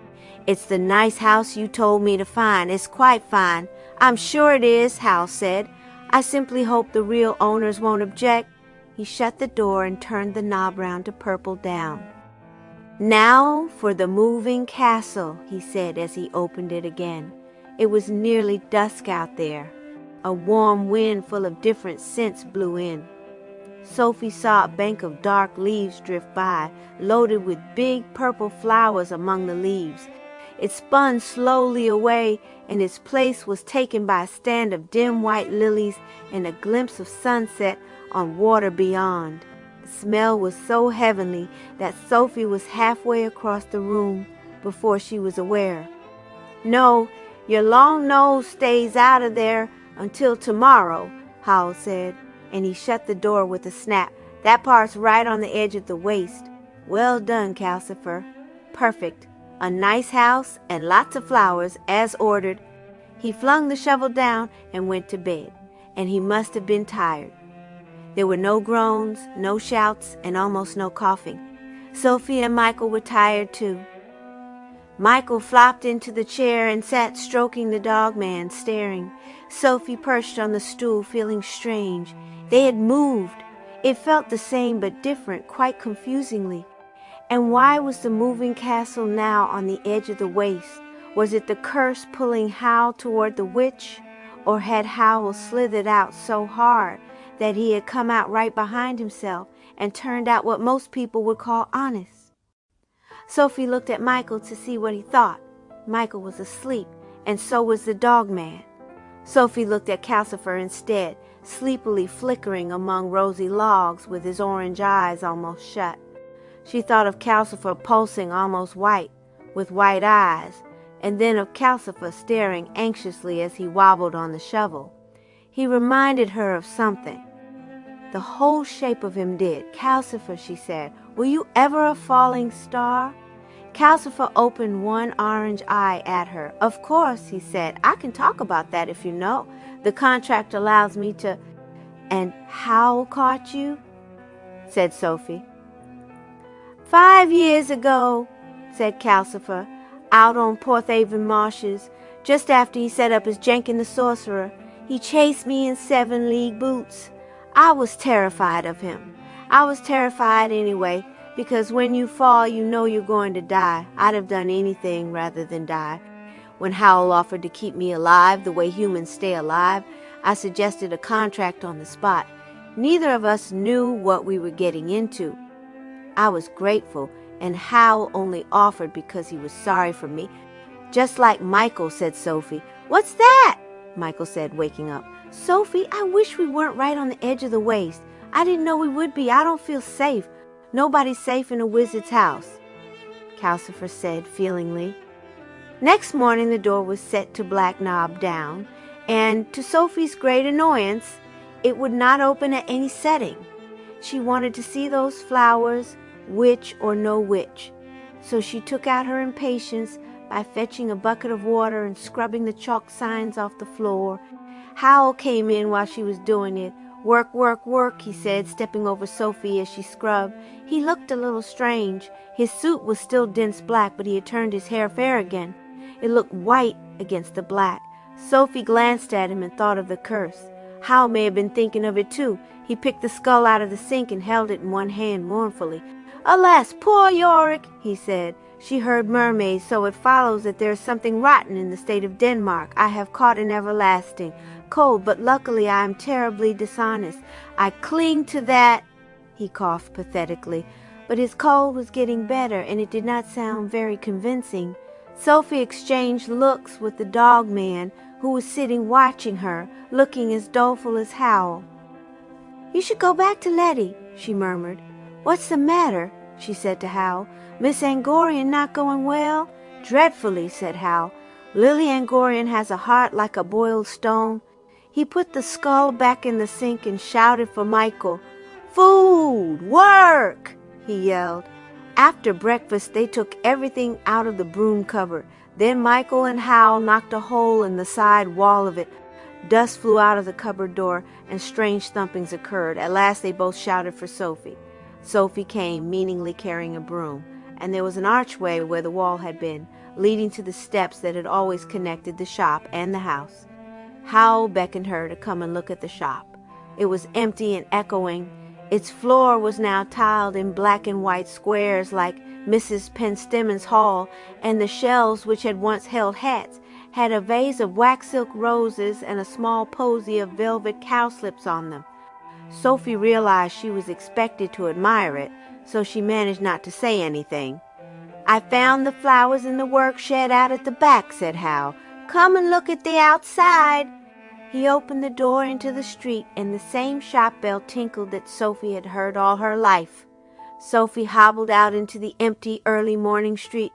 "It's the nice house you told me to find. It's quite fine." "I'm sure it is," Howl said. "I simply hope the real owners won't object." He shut the door and turned the knob round to purple down. "Now for the moving castle," he said as he opened it again. It was nearly dusk out there. A warm wind full of different scents blew in. Sophie saw a bank of dark leaves drift by, loaded with big purple flowers among the leaves. It spun slowly away, and its place was taken by a stand of dim white lilies and a glimpse of sunset on water beyond. The smell was so heavenly that Sophie was halfway across the room before she was aware. "No, your long nose stays out of there until tomorrow," Howl said, and he shut the door with a snap. "That part's right on the edge of the waist." "Well done, Calcifer. Perfect. A nice house and lots of flowers, as ordered." He flung the shovel down and went to bed, and he must have been tired. There were no groans, no shouts, and almost no coughing. Sophie and Michael were tired too. Michael flopped into the chair and sat stroking the dogman, staring. Sophie perched on the stool, feeling strange. They had moved. It felt the same but different, quite confusingly. And why was the moving castle now on the edge of the waste? Was it the curse pulling Howl toward the witch? Or had Howl slithered out so hard that he had come out right behind himself and turned out what most people would call honest? Sophie looked at Michael to see what he thought. Michael was asleep, and so was the dog man. Sophie looked at Calcifer instead, sleepily flickering among rosy logs with his orange eyes almost shut. She thought of Calcifer pulsing almost white, with white eyes, and then of Calcifer staring anxiously as he wobbled on the shovel. He reminded her of something. The whole shape of him did. "Calcifer," she said, "were you ever a falling star?" Calcifer opened one orange eye at her. "Of course," he said. "I can talk about that if you know. The contract allows me to—" "And Howl caught you?" said Sophie. 5 years ago," said Calcifer, "out on Porthaven marshes, just after he set up his Jenkin the Sorcerer. He chased me in 7-league boots. I was terrified of him. I was terrified anyway, because when you fall, you know you're going to die. I'd have done anything rather than die. When Howl offered to keep me alive the way humans stay alive, I suggested a contract on the spot. Neither of us knew what we were getting into. I was grateful, and Howl only offered because he was sorry for me." "Just like Michael," said Sophie. "What's that?" Michael said, waking up. "Sophie, I wish we weren't right on the edge of the waste. I didn't know we would be. I don't feel safe. Nobody's safe in a wizard's house," Calcifer said feelingly. Next morning the door was set to black knob down, and to Sophie's great annoyance, it would not open at any setting. She wanted to see those flowers, witch or no witch. So she took out her impatience by fetching a bucket of water and scrubbing the chalk signs off the floor. Howl came in while she was doing it. "Work, work, work," he said, stepping over Sophie as she scrubbed. He looked a little strange. His suit was still dense black, but he had turned his hair fair again. It looked white against the black. Sophie glanced at him and thought of the curse. Howl may have been thinking of it too. He picked the skull out of the sink and held it in one hand mournfully. "Alas, poor Yorick," he said. "She heard mermaids, so it follows that there is something rotten in the state of Denmark. I have caught an everlasting cold, but luckily I am terribly dishonest. I cling to that—" He coughed pathetically, but his cold was getting better, and it did not sound very convincing. Sophie exchanged looks with the dog man, who was sitting watching her, looking as doleful as Howl. "You should go back to Letty," she murmured. "What's the matter?" she said to Howl. "Miss Angorian not going well?" "Dreadfully," said Howl. "Lily Angorian has a heart like a boiled stone." He put the skull back in the sink and shouted for Michael. "Food! Work!" he yelled. After breakfast, they took everything out of the broom cupboard. Then Michael and Howl knocked a hole in the side wall of it. Dust flew out of the cupboard door, and strange thumpings occurred. At last they both shouted for Sophie. Sophie came, meaningly carrying a broom, and there was an archway where the wall had been, leading to the steps that had always connected the shop and the house. Howl beckoned her to come and look at the shop. It was empty and echoing. Its floor was now tiled in black and white squares like Mrs. Penstemmon's hall, and the shelves, which had once held hats, had a vase of wax silk roses and a small posy of velvet cowslips on them. Sophie realized she was expected to admire it, so she managed not to say anything. "I found the flowers in the work shed out at the back," said Howl. "Come and look at the outside." He opened the door into the street, and the same shop bell tinkled that Sophie had heard all her life. Sophie hobbled out into the empty early morning street.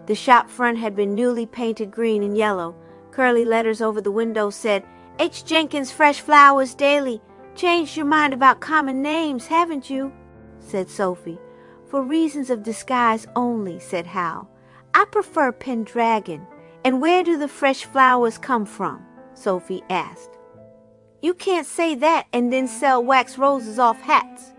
The shop front had been newly painted green and yellow. Curly letters over the window said, "H. Jenkins Fresh Flowers Daily. Changed your mind about common names, haven't you?" said Sophie. "For reasons of disguise only," said Howl. "I prefer Pendragon." "And where do the fresh flowers come from?" Sophie asked. "You can't say that and then sell wax roses off hats."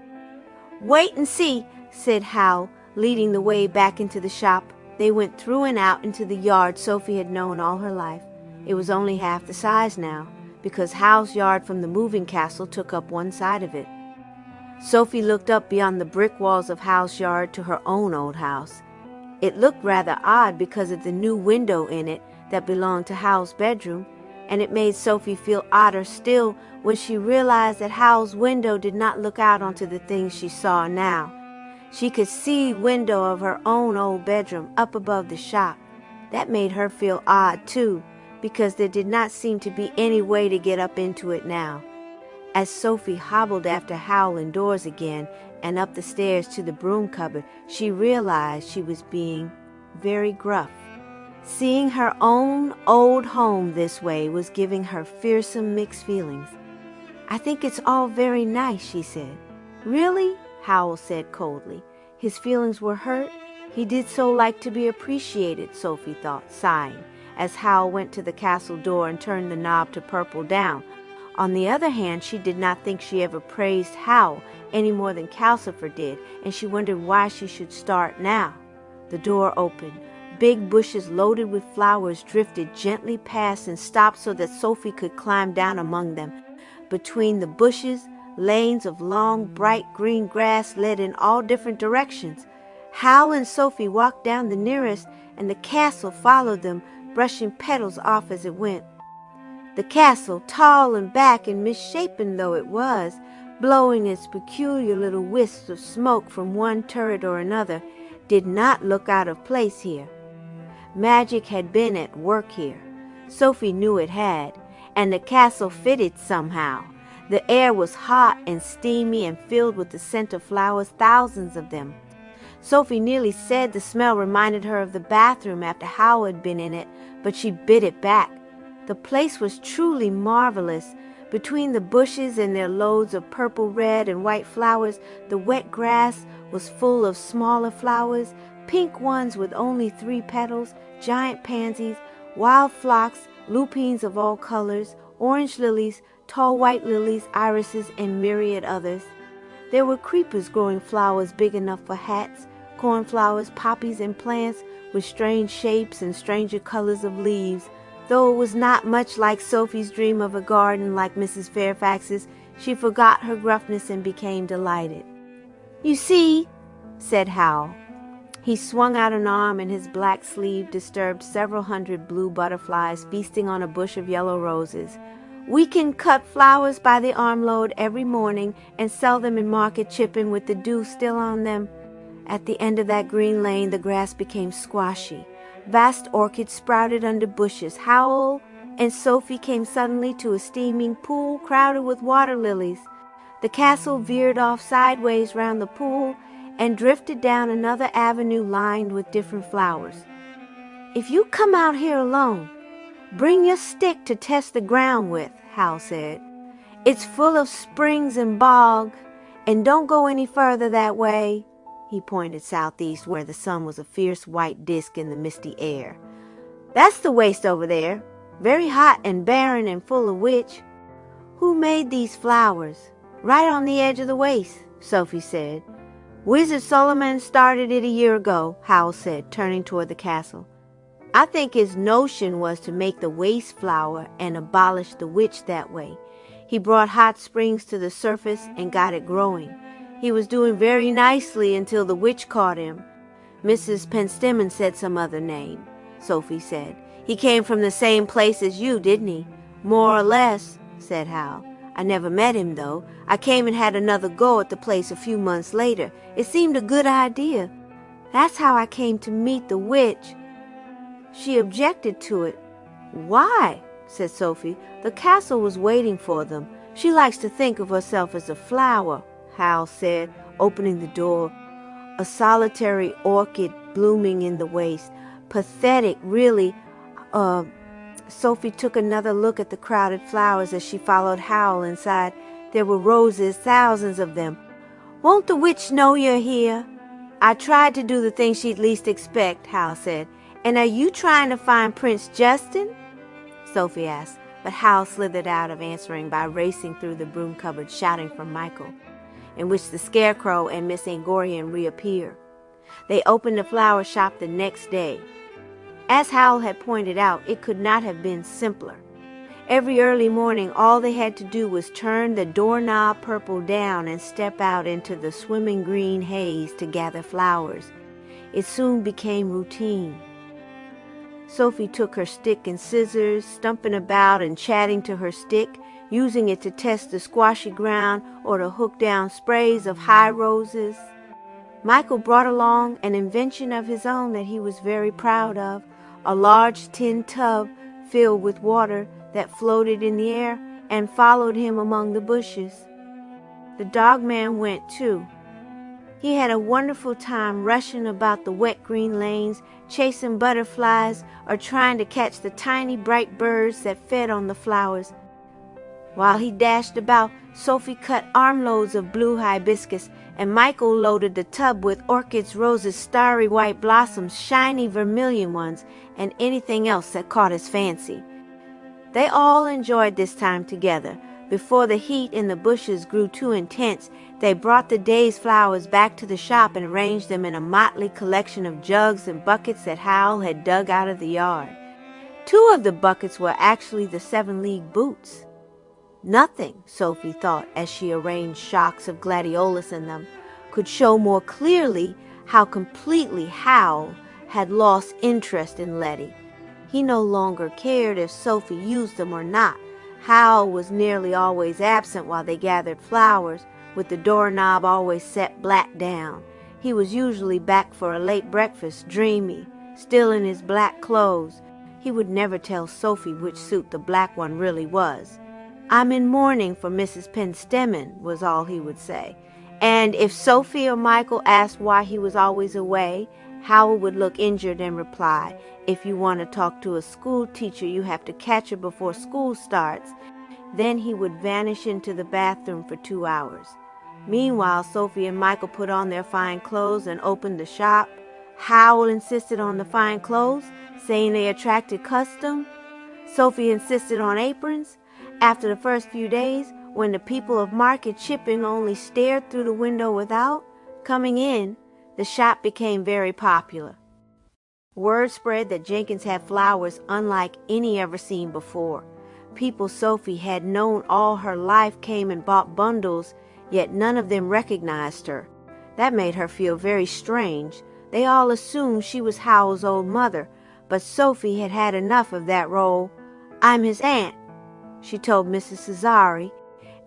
"Wait and see," said Howl, leading the way back into the shop. They went through and out into the yard Sophie had known all her life. It was only half the size now, because Howl's yard from the moving castle took up one side of it. Sophie looked up beyond the brick walls of Howl's yard to her own old house. It looked rather odd because of the new window in it that belonged to Howl's bedroom, and it made Sophie feel odder still when she realized that Howl's window did not look out onto the things she saw now. She could see window of her own old bedroom up above the shop. That made her feel odd too, because there did not seem to be any way to get up into it now. As Sophie hobbled after Howl indoors again and up the stairs to the broom cupboard, she realized she was being very gruff. Seeing her own old home this way was giving her fearsome mixed feelings. "I think it's all very nice," she said. "Really?" Howl said coldly. His feelings were hurt. He did so like to be appreciated, Sophie thought, sighing, as Howl went to the castle door and turned the knob to purple down. On the other hand, she did not think she ever praised Howl any more than Calcifer did, and she wondered why she should start now. The door opened. Big bushes loaded with flowers drifted gently past and stopped so that Sophie could climb down among them. Between the bushes, lanes of long, bright green grass led in all different directions. Howl and Sophie walked down the nearest, and the castle followed them, brushing petals off as it went. The castle, tall and black and misshapen though it was, blowing its peculiar little wisps of smoke from one turret or another, did not look out of place here. Magic had been at work here. Sophie knew it had, and the castle fitted somehow. The air was hot and steamy and filled with the scent of flowers, thousands of them. Sophie nearly said the smell reminded her of the bathroom after Howl had been in it, but she bit it back. The place was truly marvelous. Between the bushes and their loads of purple, red, and white flowers, the wet grass was full of smaller flowers, pink ones with only 3 petals, giant pansies, wild phlox, lupines of all colors, orange lilies, tall white lilies, irises, and myriad others. There were creepers growing flowers big enough for hats, cornflowers, poppies, and plants with strange shapes and stranger colors of leaves. Though it was not much like Sophie's dream of a garden like Mrs. Fairfax's, she forgot her gruffness and became delighted. "You see," said Howl. He swung out an arm, and his black sleeve disturbed several hundred blue butterflies feasting on a bush of yellow roses. "We can cut flowers by the armload every morning and sell them in Market Chipping with the dew still on them." At the end of that green lane, the grass became squashy. Vast orchids sprouted under bushes. Howl and Sophie came suddenly to a steaming pool crowded with water lilies. The castle veered off sideways round the pool and drifted down another avenue lined with different flowers. "If you come out here alone, bring your stick to test the ground with," Howl said. "It's full of springs and bog, and don't go any further that way." He pointed southeast where the sun was a fierce white disk in the misty air. "That's the waste over there, very hot and barren and full of witch." "Who made these flowers? Right on the edge of the waste," Sophie said. "Wizard Solomon started it a year ago," Howl said, turning toward the castle. "I think his notion was to make the waste flower and abolish the witch that way. He brought hot springs to the surface and got it growing. He was doing very nicely until the witch caught him. Mrs. Penstemon said some other name," Sophie said. "He came from the same place as you, didn't he?" "More or less," said Howl. "I never met him, though. I came and had another go at the place a few months later. It seemed a good idea. That's how I came to meet the witch." She objected to it. "Why?" said Sophie. "The castle was waiting for them. She likes to think of herself as a flower," Howl said, opening the door. A solitary orchid blooming in the waste. Pathetic, really. Sophie took another look at the crowded flowers as she followed Howl inside. There were roses, thousands of them. "Won't the witch know you're here?" "I tried to do the thing she'd least expect," Howl said. "And are you trying to find Prince Justin?" Sophie asked, but Howl slithered out of answering by racing through the broom cupboard shouting for Michael, in which the Scarecrow and Miss Angorian reappeared. They opened the flower shop the next day. As Howl had pointed out, it could not have been simpler. Every early morning, all they had to do was turn the doorknob purple down and step out into the swimming green haze to gather flowers. It soon became routine. Sophie took her stick and scissors, stumping about and chatting to her stick, using it to test the squashy ground or to hook down sprays of high roses. Michael brought along an invention of his own that he was very proud of, a large tin tub filled with water that floated in the air and followed him among the bushes. The dog man went too. He had a wonderful time rushing about the wet green lanes, chasing butterflies, or trying to catch the tiny bright birds that fed on the flowers. While he dashed about, Sophie cut armloads of blue hibiscus, and Michael loaded the tub with orchids, roses, starry white blossoms, shiny vermilion ones, and anything else that caught his fancy. They all enjoyed this time together. Before the heat in the bushes grew too intense, they brought the day's flowers back to the shop and arranged them in a motley collection of jugs and buckets that Howl had dug out of the yard. 2 of the buckets were actually the 7-league boots. Nothing, Sophie thought as she arranged shocks of gladiolus in them, could show more clearly how completely Howl had lost interest in Letty. He no longer cared if Sophie used them or not. Howl was nearly always absent while they gathered flowers, with the doorknob always set black down. He was usually back for a late breakfast, dreamy, still in his black clothes. He would never tell Sophie which suit the black one really was. "I'm in mourning for Mrs. Penstemon," was all he would say. And if Sophie or Michael asked why he was always away, Howl would look injured and reply, "If you want to talk to a school teacher, you have to catch her before school starts." Then he would vanish into the bathroom for 2 hours. Meanwhile, Sophie and Michael put on their fine clothes and opened the shop. Howl insisted on the fine clothes, saying they attracted custom. Sophie insisted on aprons. After the first few days, when the people of market shipping only stared through the window without coming in, the shop became very popular. Word spread that Jenkins had flowers unlike any ever seen before. People Sophie had known all her life came and bought bundles, yet none of them recognized her. That made her feel very strange. They all assumed she was Howl's old mother, but Sophie had had enough of that role. "I'm his aunt," she told Mrs. Cesari,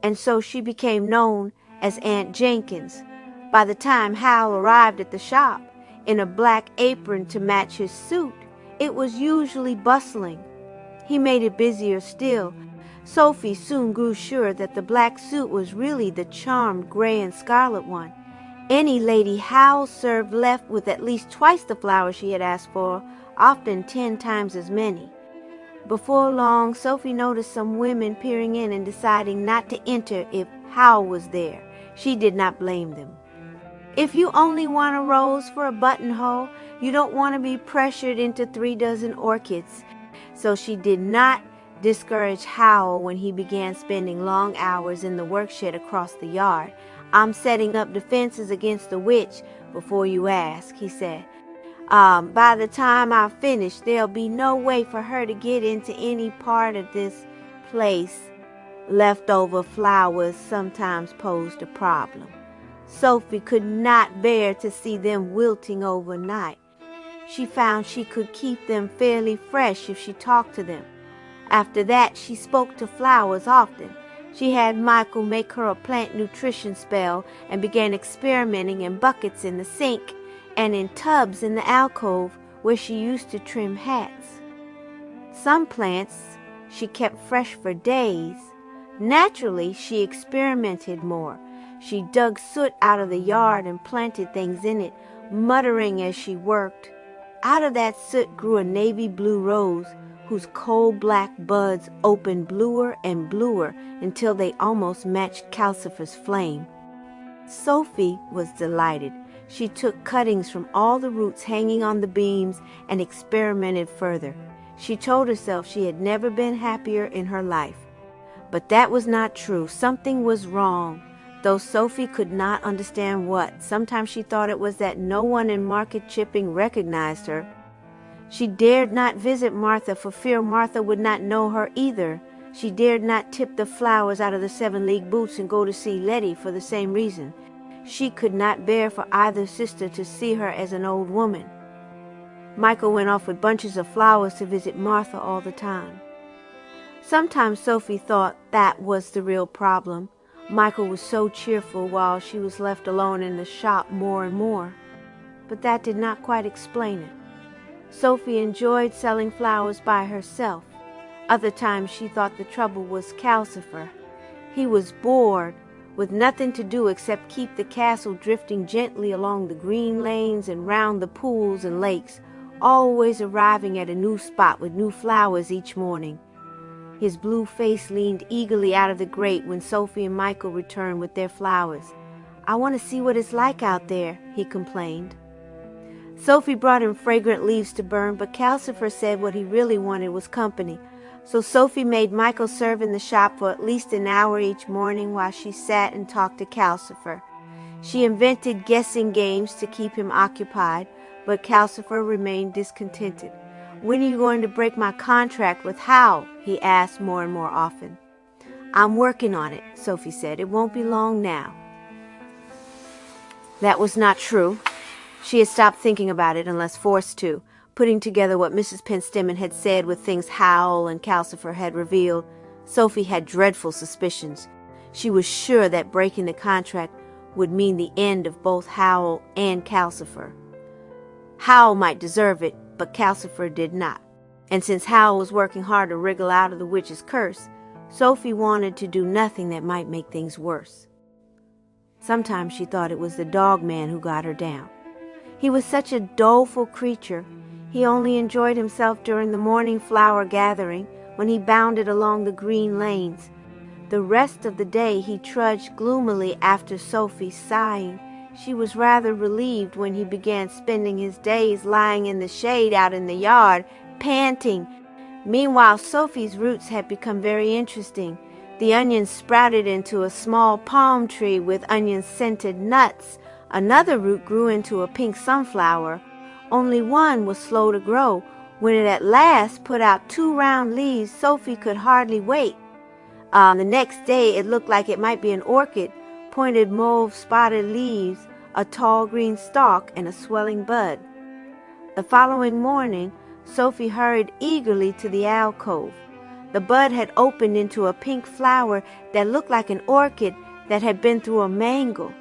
and so she became known as Aunt Jenkins. By the time Howl arrived at the shop, in a black apron to match his suit, it was usually bustling. He made it busier still. Sophie soon grew sure that the black suit was really the charmed gray and scarlet one. Any lady Howl served left with at least twice the flowers she had asked for, often 10 times as many. Before long, Sophie noticed some women peering in and deciding not to enter if Howl was there. She did not blame them. If you only want a rose for a buttonhole, you don't want to be pressured into 3 dozen orchids. So she did not discourage Howl when he began spending long hours in the workshed across the yard. "I'm setting up defenses against the witch before you ask," he said. By the time I finish, there'll be no way for her to get into any part of this place." Leftover flowers sometimes posed a problem. Sophie could not bear to see them wilting overnight. She found she could keep them fairly fresh if she talked to them. After that, she spoke to flowers often. She had Michael make her a plant nutrition spell and began experimenting in buckets in the sink and in tubs in the alcove where she used to trim hats. Some plants she kept fresh for days. Naturally, she experimented more. She dug soot out of the yard and planted things in it, muttering as she worked. Out of that soot grew a navy blue rose, whose coal-black buds opened bluer and bluer until they almost matched Calcifer's flame. Sophie was delighted. She took cuttings from all the roots hanging on the beams and experimented further. She told herself she had never been happier in her life. But that was not true. Something was wrong, though Sophie could not understand what. Sometimes she thought it was that no one in market shipping recognized her. She dared not visit Martha for fear Martha would not know her either. She dared not tip the flowers out of the 7-league boots and go to see Letty for the same reason. She could not bear for either sister to see her as an old woman. Michael went off with bunches of flowers to visit Martha all the time. Sometimes Sophie thought that was the real problem. Michael was so cheerful while she was left alone in the shop more and more. But that did not quite explain it. Sophie enjoyed selling flowers by herself. Other times she thought the trouble was Calcifer. He was bored, with nothing to do except keep the castle drifting gently along the green lanes and round the pools and lakes, always arriving at a new spot with new flowers each morning. His blue face leaned eagerly out of the grate when Sophie and Michael returned with their flowers. "I want to see what it's like out there," he complained. Sophie brought him fragrant leaves to burn, but Calcifer said what he really wanted was company. So Sophie made Michael serve in the shop for at least an hour each morning while she sat and talked to Calcifer. She invented guessing games to keep him occupied, but Calcifer remained discontented. "When are you going to break my contract with Howl?" he asked more and more often. "I'm working on it," Sophie said. "It won't be long now." That was not true. She had stopped thinking about it unless forced to, putting together what Mrs. Penstimmon had said with things Howl and Calcifer had revealed. Sophie had dreadful suspicions. She was sure that breaking the contract would mean the end of both Howl and Calcifer. Howl might deserve it, but Calcifer did not. And since Howl was working hard to wriggle out of the witch's curse, Sophie wanted to do nothing that might make things worse. Sometimes she thought it was the dog man who got her down. He was such a doleful creature. He only enjoyed himself during the morning flower gathering, when he bounded along the green lanes. The rest of the day he trudged gloomily after Sophie, sighing. She was rather relieved when he began spending his days lying in the shade out in the yard, panting. Meanwhile, Sophie's roots had become very interesting. The onions sprouted into a small palm tree with onion-scented nuts. Another root grew into a pink sunflower. Only one was slow to grow. When it at last put out 2 round leaves, Sophie could hardly wait. The next day it looked like it might be an orchid, pointed mauve-spotted leaves, a tall green stalk, and a swelling bud. The following morning, Sophie hurried eagerly to the alcove. The bud had opened into a pink flower that looked like an orchid that had been through a mangle.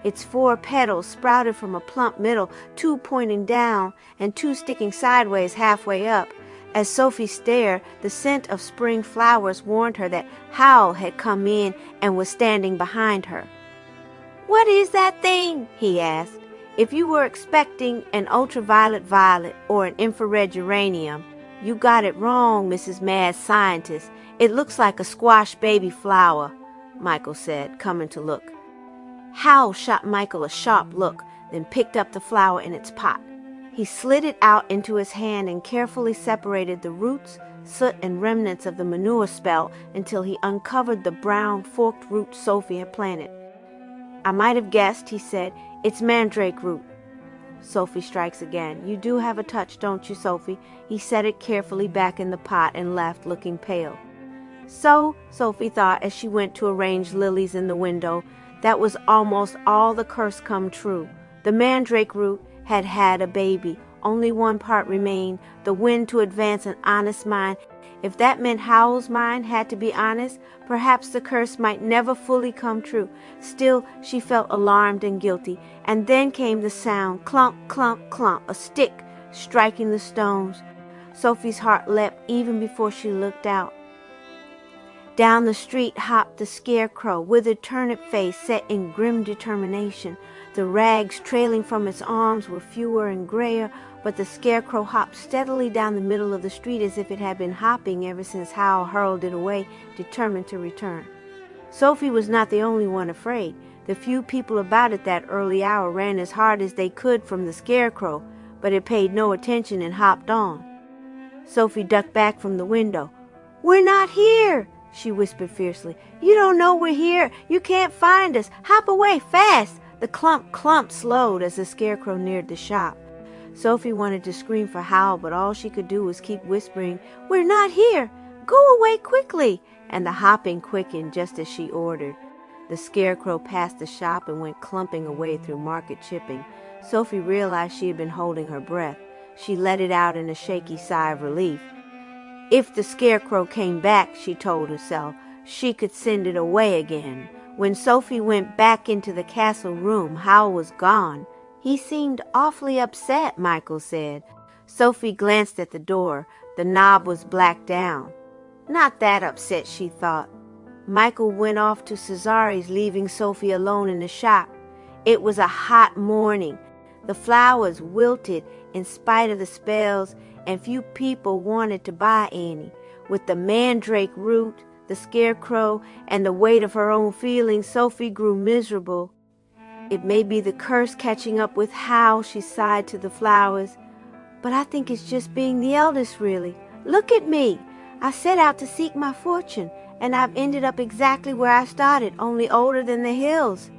Its 4 petals sprouted from a plump middle, 2 pointing down and 2 sticking sideways halfway up. As Sophie stared, the scent of spring flowers warned her that Howl had come in and was standing behind her. "What is that thing?" he asked. "If you were expecting an ultraviolet violet or an infrared geranium, you got it wrong, Mrs. Mad Scientist. It looks like a squash baby flower," Michael said, coming to look. Howl shot Michael a sharp look, then picked up the flower in its pot. He slid it out into his hand and carefully separated the roots, soot, and remnants of the manure spell until he uncovered the brown, forked root Sophie had planted. "I might have guessed," he said. "It's mandrake root." Sophie strikes again. "You do have a touch, don't you, Sophie?" He set it carefully back in the pot and left, looking pale. So, Sophie thought as she went to arrange lilies in the window, that was almost all the curse come true. The mandrake root had had a baby. Only one part remained, the wind to advance an honest mind. If that meant Howl's mind had to be honest, perhaps the curse might never fully come true. Still, she felt alarmed and guilty. And then came the sound, clunk, clunk, clunk, a stick striking the stones. Sophie's heart leapt even before she looked out. Down the street hopped the scarecrow, withered turnip face set in grim determination. The rags trailing from its arms were fewer and grayer, but the scarecrow hopped steadily down the middle of the street as if it had been hopping ever since Howl hurled it away, determined to return. Sophie was not the only one afraid. The few people about at that early hour ran as hard as they could from the scarecrow, but it paid no attention and hopped on. Sophie ducked back from the window. "We're not here!" she whispered fiercely. "You don't know we're here. You can't find us. Hop away, fast!" The clump slowed as the scarecrow neared the shop. Sophie wanted to scream for Howl, but all she could do was keep whispering, "We're not here. Go away quickly!" And the hopping quickened just as she ordered. The scarecrow passed the shop and went clumping away through market chipping. Sophie realized she had been holding her breath. She let it out in a shaky sigh of relief. If the scarecrow came back, she told herself, she could send it away again. When Sophie went back into the castle room, Howl was gone. He seemed awfully upset, Michael said. Sophie glanced at the door. The knob was blacked down. Not that upset, she thought. Michael went off to Cesari's, leaving Sophie alone in the shop. It was a hot morning. The flowers wilted in spite of the spells, and few people wanted to buy any. With the mandrake root, the scarecrow, and the weight of her own feelings, Sophie grew miserable. It may be the curse catching up with Howl, she sighed to the flowers. But I think it's just being the eldest, really. Look at me. I set out to seek my fortune, and I've ended up exactly where I started, only older than the hills.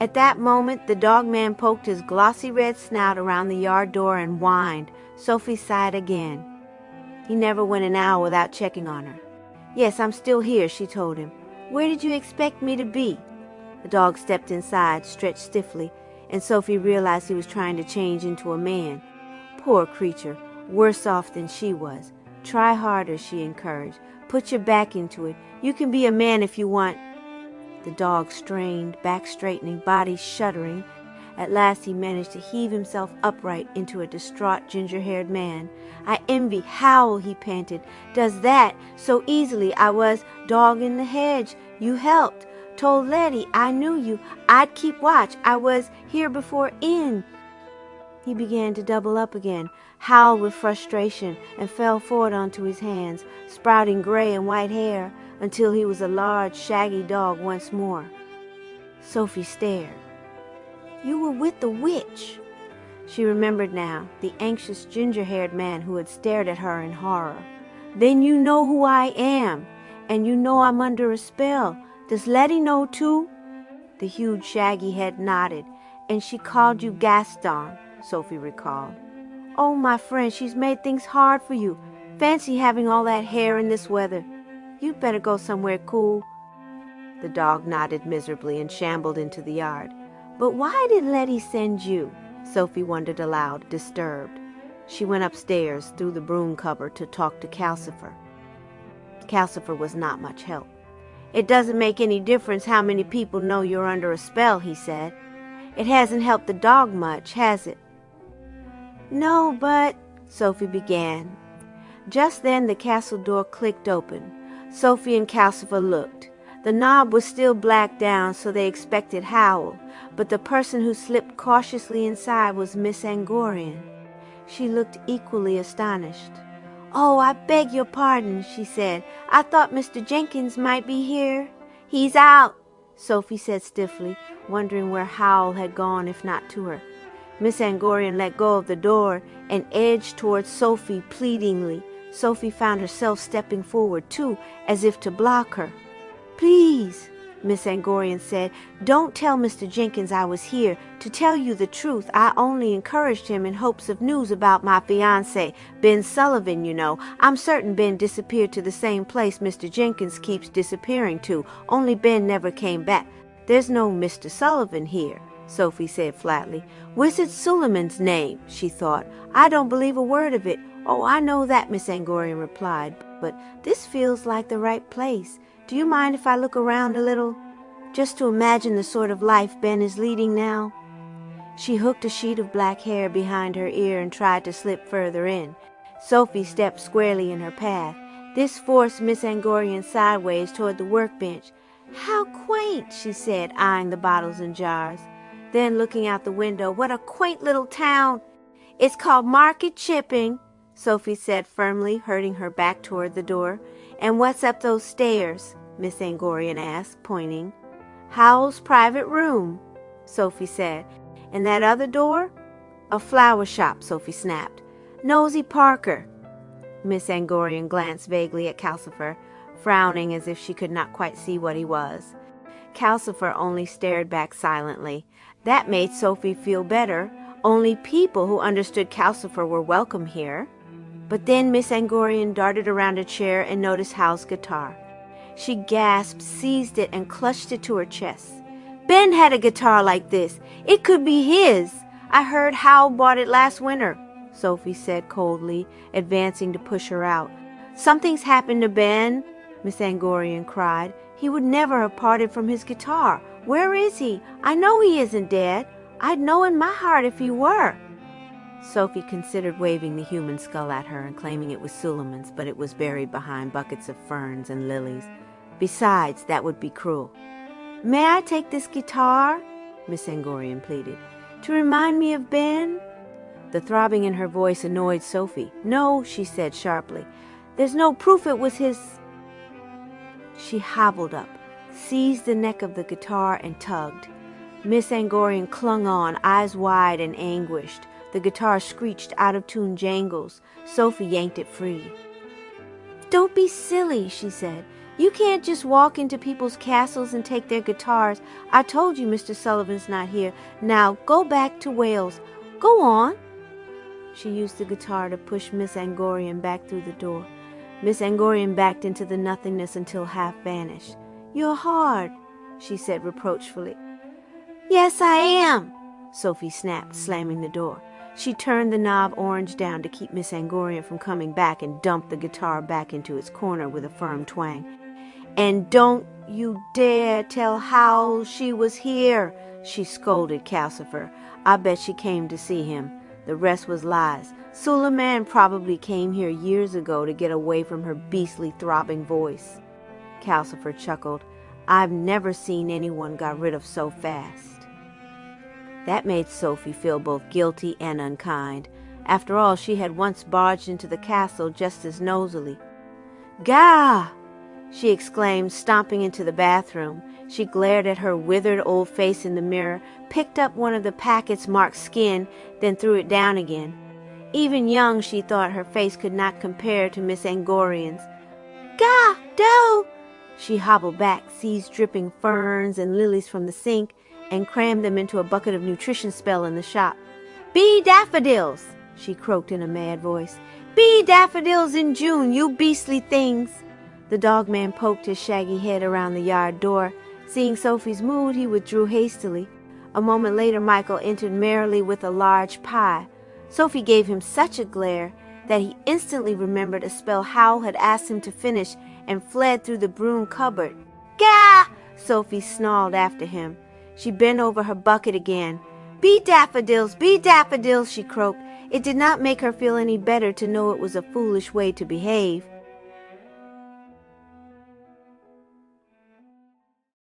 At that moment, the dogman poked his glossy red snout around the yard door and whined. Sophie sighed again. He never went an hour without checking on her. Yes, I'm still here, she told him. Where did you expect me to be? The dog stepped inside, stretched stiffly, and Sophie realized he was trying to change into a man. Poor creature, worse off than she was. Try harder, she encouraged. Put your back into it. You can be a man if you want. The dog strained, back straightening, body shuddering. At last he managed to heave himself upright into a distraught ginger-haired man. I envy Howl, he panted. Does that so easily. I was dog in the hedge. You helped. Told Letty I knew you. I'd keep watch. I was here before in. He began to double up again, howled with frustration, and fell forward onto his hands, sprouting gray and white hair, until he was a large, shaggy dog once more. Sophie stared. You were with the witch. She remembered now, the anxious ginger-haired man who had stared at her in horror. Then you know who I am, and you know I'm under a spell. Does Letty know too? The huge shaggy head nodded. And she called you Gaston, Sophie recalled. Oh, my friend, she's made things hard for you. Fancy having all that hair in this weather. You'd better go somewhere cool. The dog nodded miserably and shambled into the yard. But why did Letty send you? Sophie wondered aloud, disturbed. She went upstairs through the broom cupboard to talk to Calcifer. Calcifer was not much help. It doesn't make any difference how many people know you're under a spell, he said. It hasn't helped the dog much, has it? No, but... Sophie began. Just then the castle door clicked open. Sophie and Calcifer looked. The knob was still blacked down, so they expected Howl, but the person who slipped cautiously inside was Miss Angorian. She looked equally astonished. Oh, I beg your pardon, she said. I thought Mr. Jenkins might be here. He's out, Sophie said stiffly, wondering where Howl had gone if not to her. Miss Angorian let go of the door and edged towards Sophie pleadingly. Sophie found herself stepping forward, too, as if to block her. Please, Miss Angorian said, don't tell Mr. Jenkins I was here. To tell you the truth, I only encouraged him in hopes of news about my fiancé, Ben Sullivan, you know. I'm certain Ben disappeared to the same place Mr. Jenkins keeps disappearing to, only Ben never came back. There's no Mr. Sullivan here, Sophie said flatly. Wizard Suleiman's name, she thought. I don't believe a word of it. Oh, I know that, Miss Angorian replied, but this feels like the right place. Do you mind if I look around a little? Just to imagine the sort of life Ben is leading now. She hooked a sheet of black hair behind her ear and tried to slip further in. Sophie stepped squarely in her path. This forced Miss Angorian sideways toward the workbench. How quaint, she said, eyeing the bottles and jars. Then, looking out the window, what a quaint little town. It's called Market Chipping, Sophie said firmly, hurting her back toward the door. And what's up those stairs? Miss Angorian asked, pointing. Howl's private room, Sophie said. And that other door? A flower shop, Sophie snapped. Nosy Parker. Miss Angorian glanced vaguely at Calcifer, frowning as if she could not quite see what he was. Calcifer only stared back silently. That made Sophie feel better. Only people who understood Calcifer were welcome here. But then Miss Angorian darted around a chair and noticed Howl's guitar. She gasped, seized it, and clutched it to her chest. Ben had a guitar like this. It could be his. I heard Howl bought it last winter. Sophie said coldly, advancing to push her out. Something's happened to Ben, Miss Angorian cried. He would never have parted from his guitar. Where is he? I know he isn't dead. I'd know in my heart if he were. Sophie considered waving the human skull at her and claiming it was Suleiman's, but it was buried behind buckets of ferns and lilies. Besides, that would be cruel. May I take this guitar? Miss Angorian pleaded. To remind me of Ben? The throbbing in her voice annoyed Sophie. No, she said sharply. There's no proof it was his. She hobbled up, seized the neck of the guitar, and tugged. Miss Angorian clung on, eyes wide and anguished. The guitar screeched out-of-tune jangles. Sophie yanked it free. Don't be silly, she said. You can't just walk into people's castles and take their guitars. I told you Mr. Sullivan's not here. Now go back to Wales. Go on. She used the guitar to push Miss Angorian back through the door. Miss Angorian backed into the nothingness until half vanished. You're hard, she said reproachfully. Yes, I am, Sophie snapped, slamming the door. She turned the knob orange down to keep Miss Angorian from coming back and dumped the guitar back into its corner with a firm twang. And don't you dare tell Howl she was here, she scolded Calcifer. I bet she came to see him. The rest was lies. Suleiman probably came here years ago to get away from her beastly throbbing voice. Calcifer chuckled. I've never seen anyone got rid of so fast. That made Sophie feel both guilty and unkind. After all, she had once barged into the castle just as nosily. Gah! She exclaimed, stomping into the bathroom. She glared at her withered old face in the mirror, picked up one of the packets marked skin, then threw it down again. Even young, she thought her face could not compare to Miss Angorian's. Gah! Do! She hobbled back, seized dripping ferns and lilies from the sink, and crammed them into a bucket of nutrition spell in the shop. Be daffodils, she croaked in a mad voice. Be daffodils in June, you beastly things. The dog man poked his shaggy head around the yard door. Seeing Sophie's mood, he withdrew hastily. A moment later, Michael entered merrily with a large pie. Sophie gave him such a glare that he instantly remembered a spell Howl had asked him to finish and fled through the broom cupboard. Gah! Sophie snarled after him. She bent over her bucket again. Be daffodils, she croaked. It did not make her feel any better to know it was a foolish way to behave.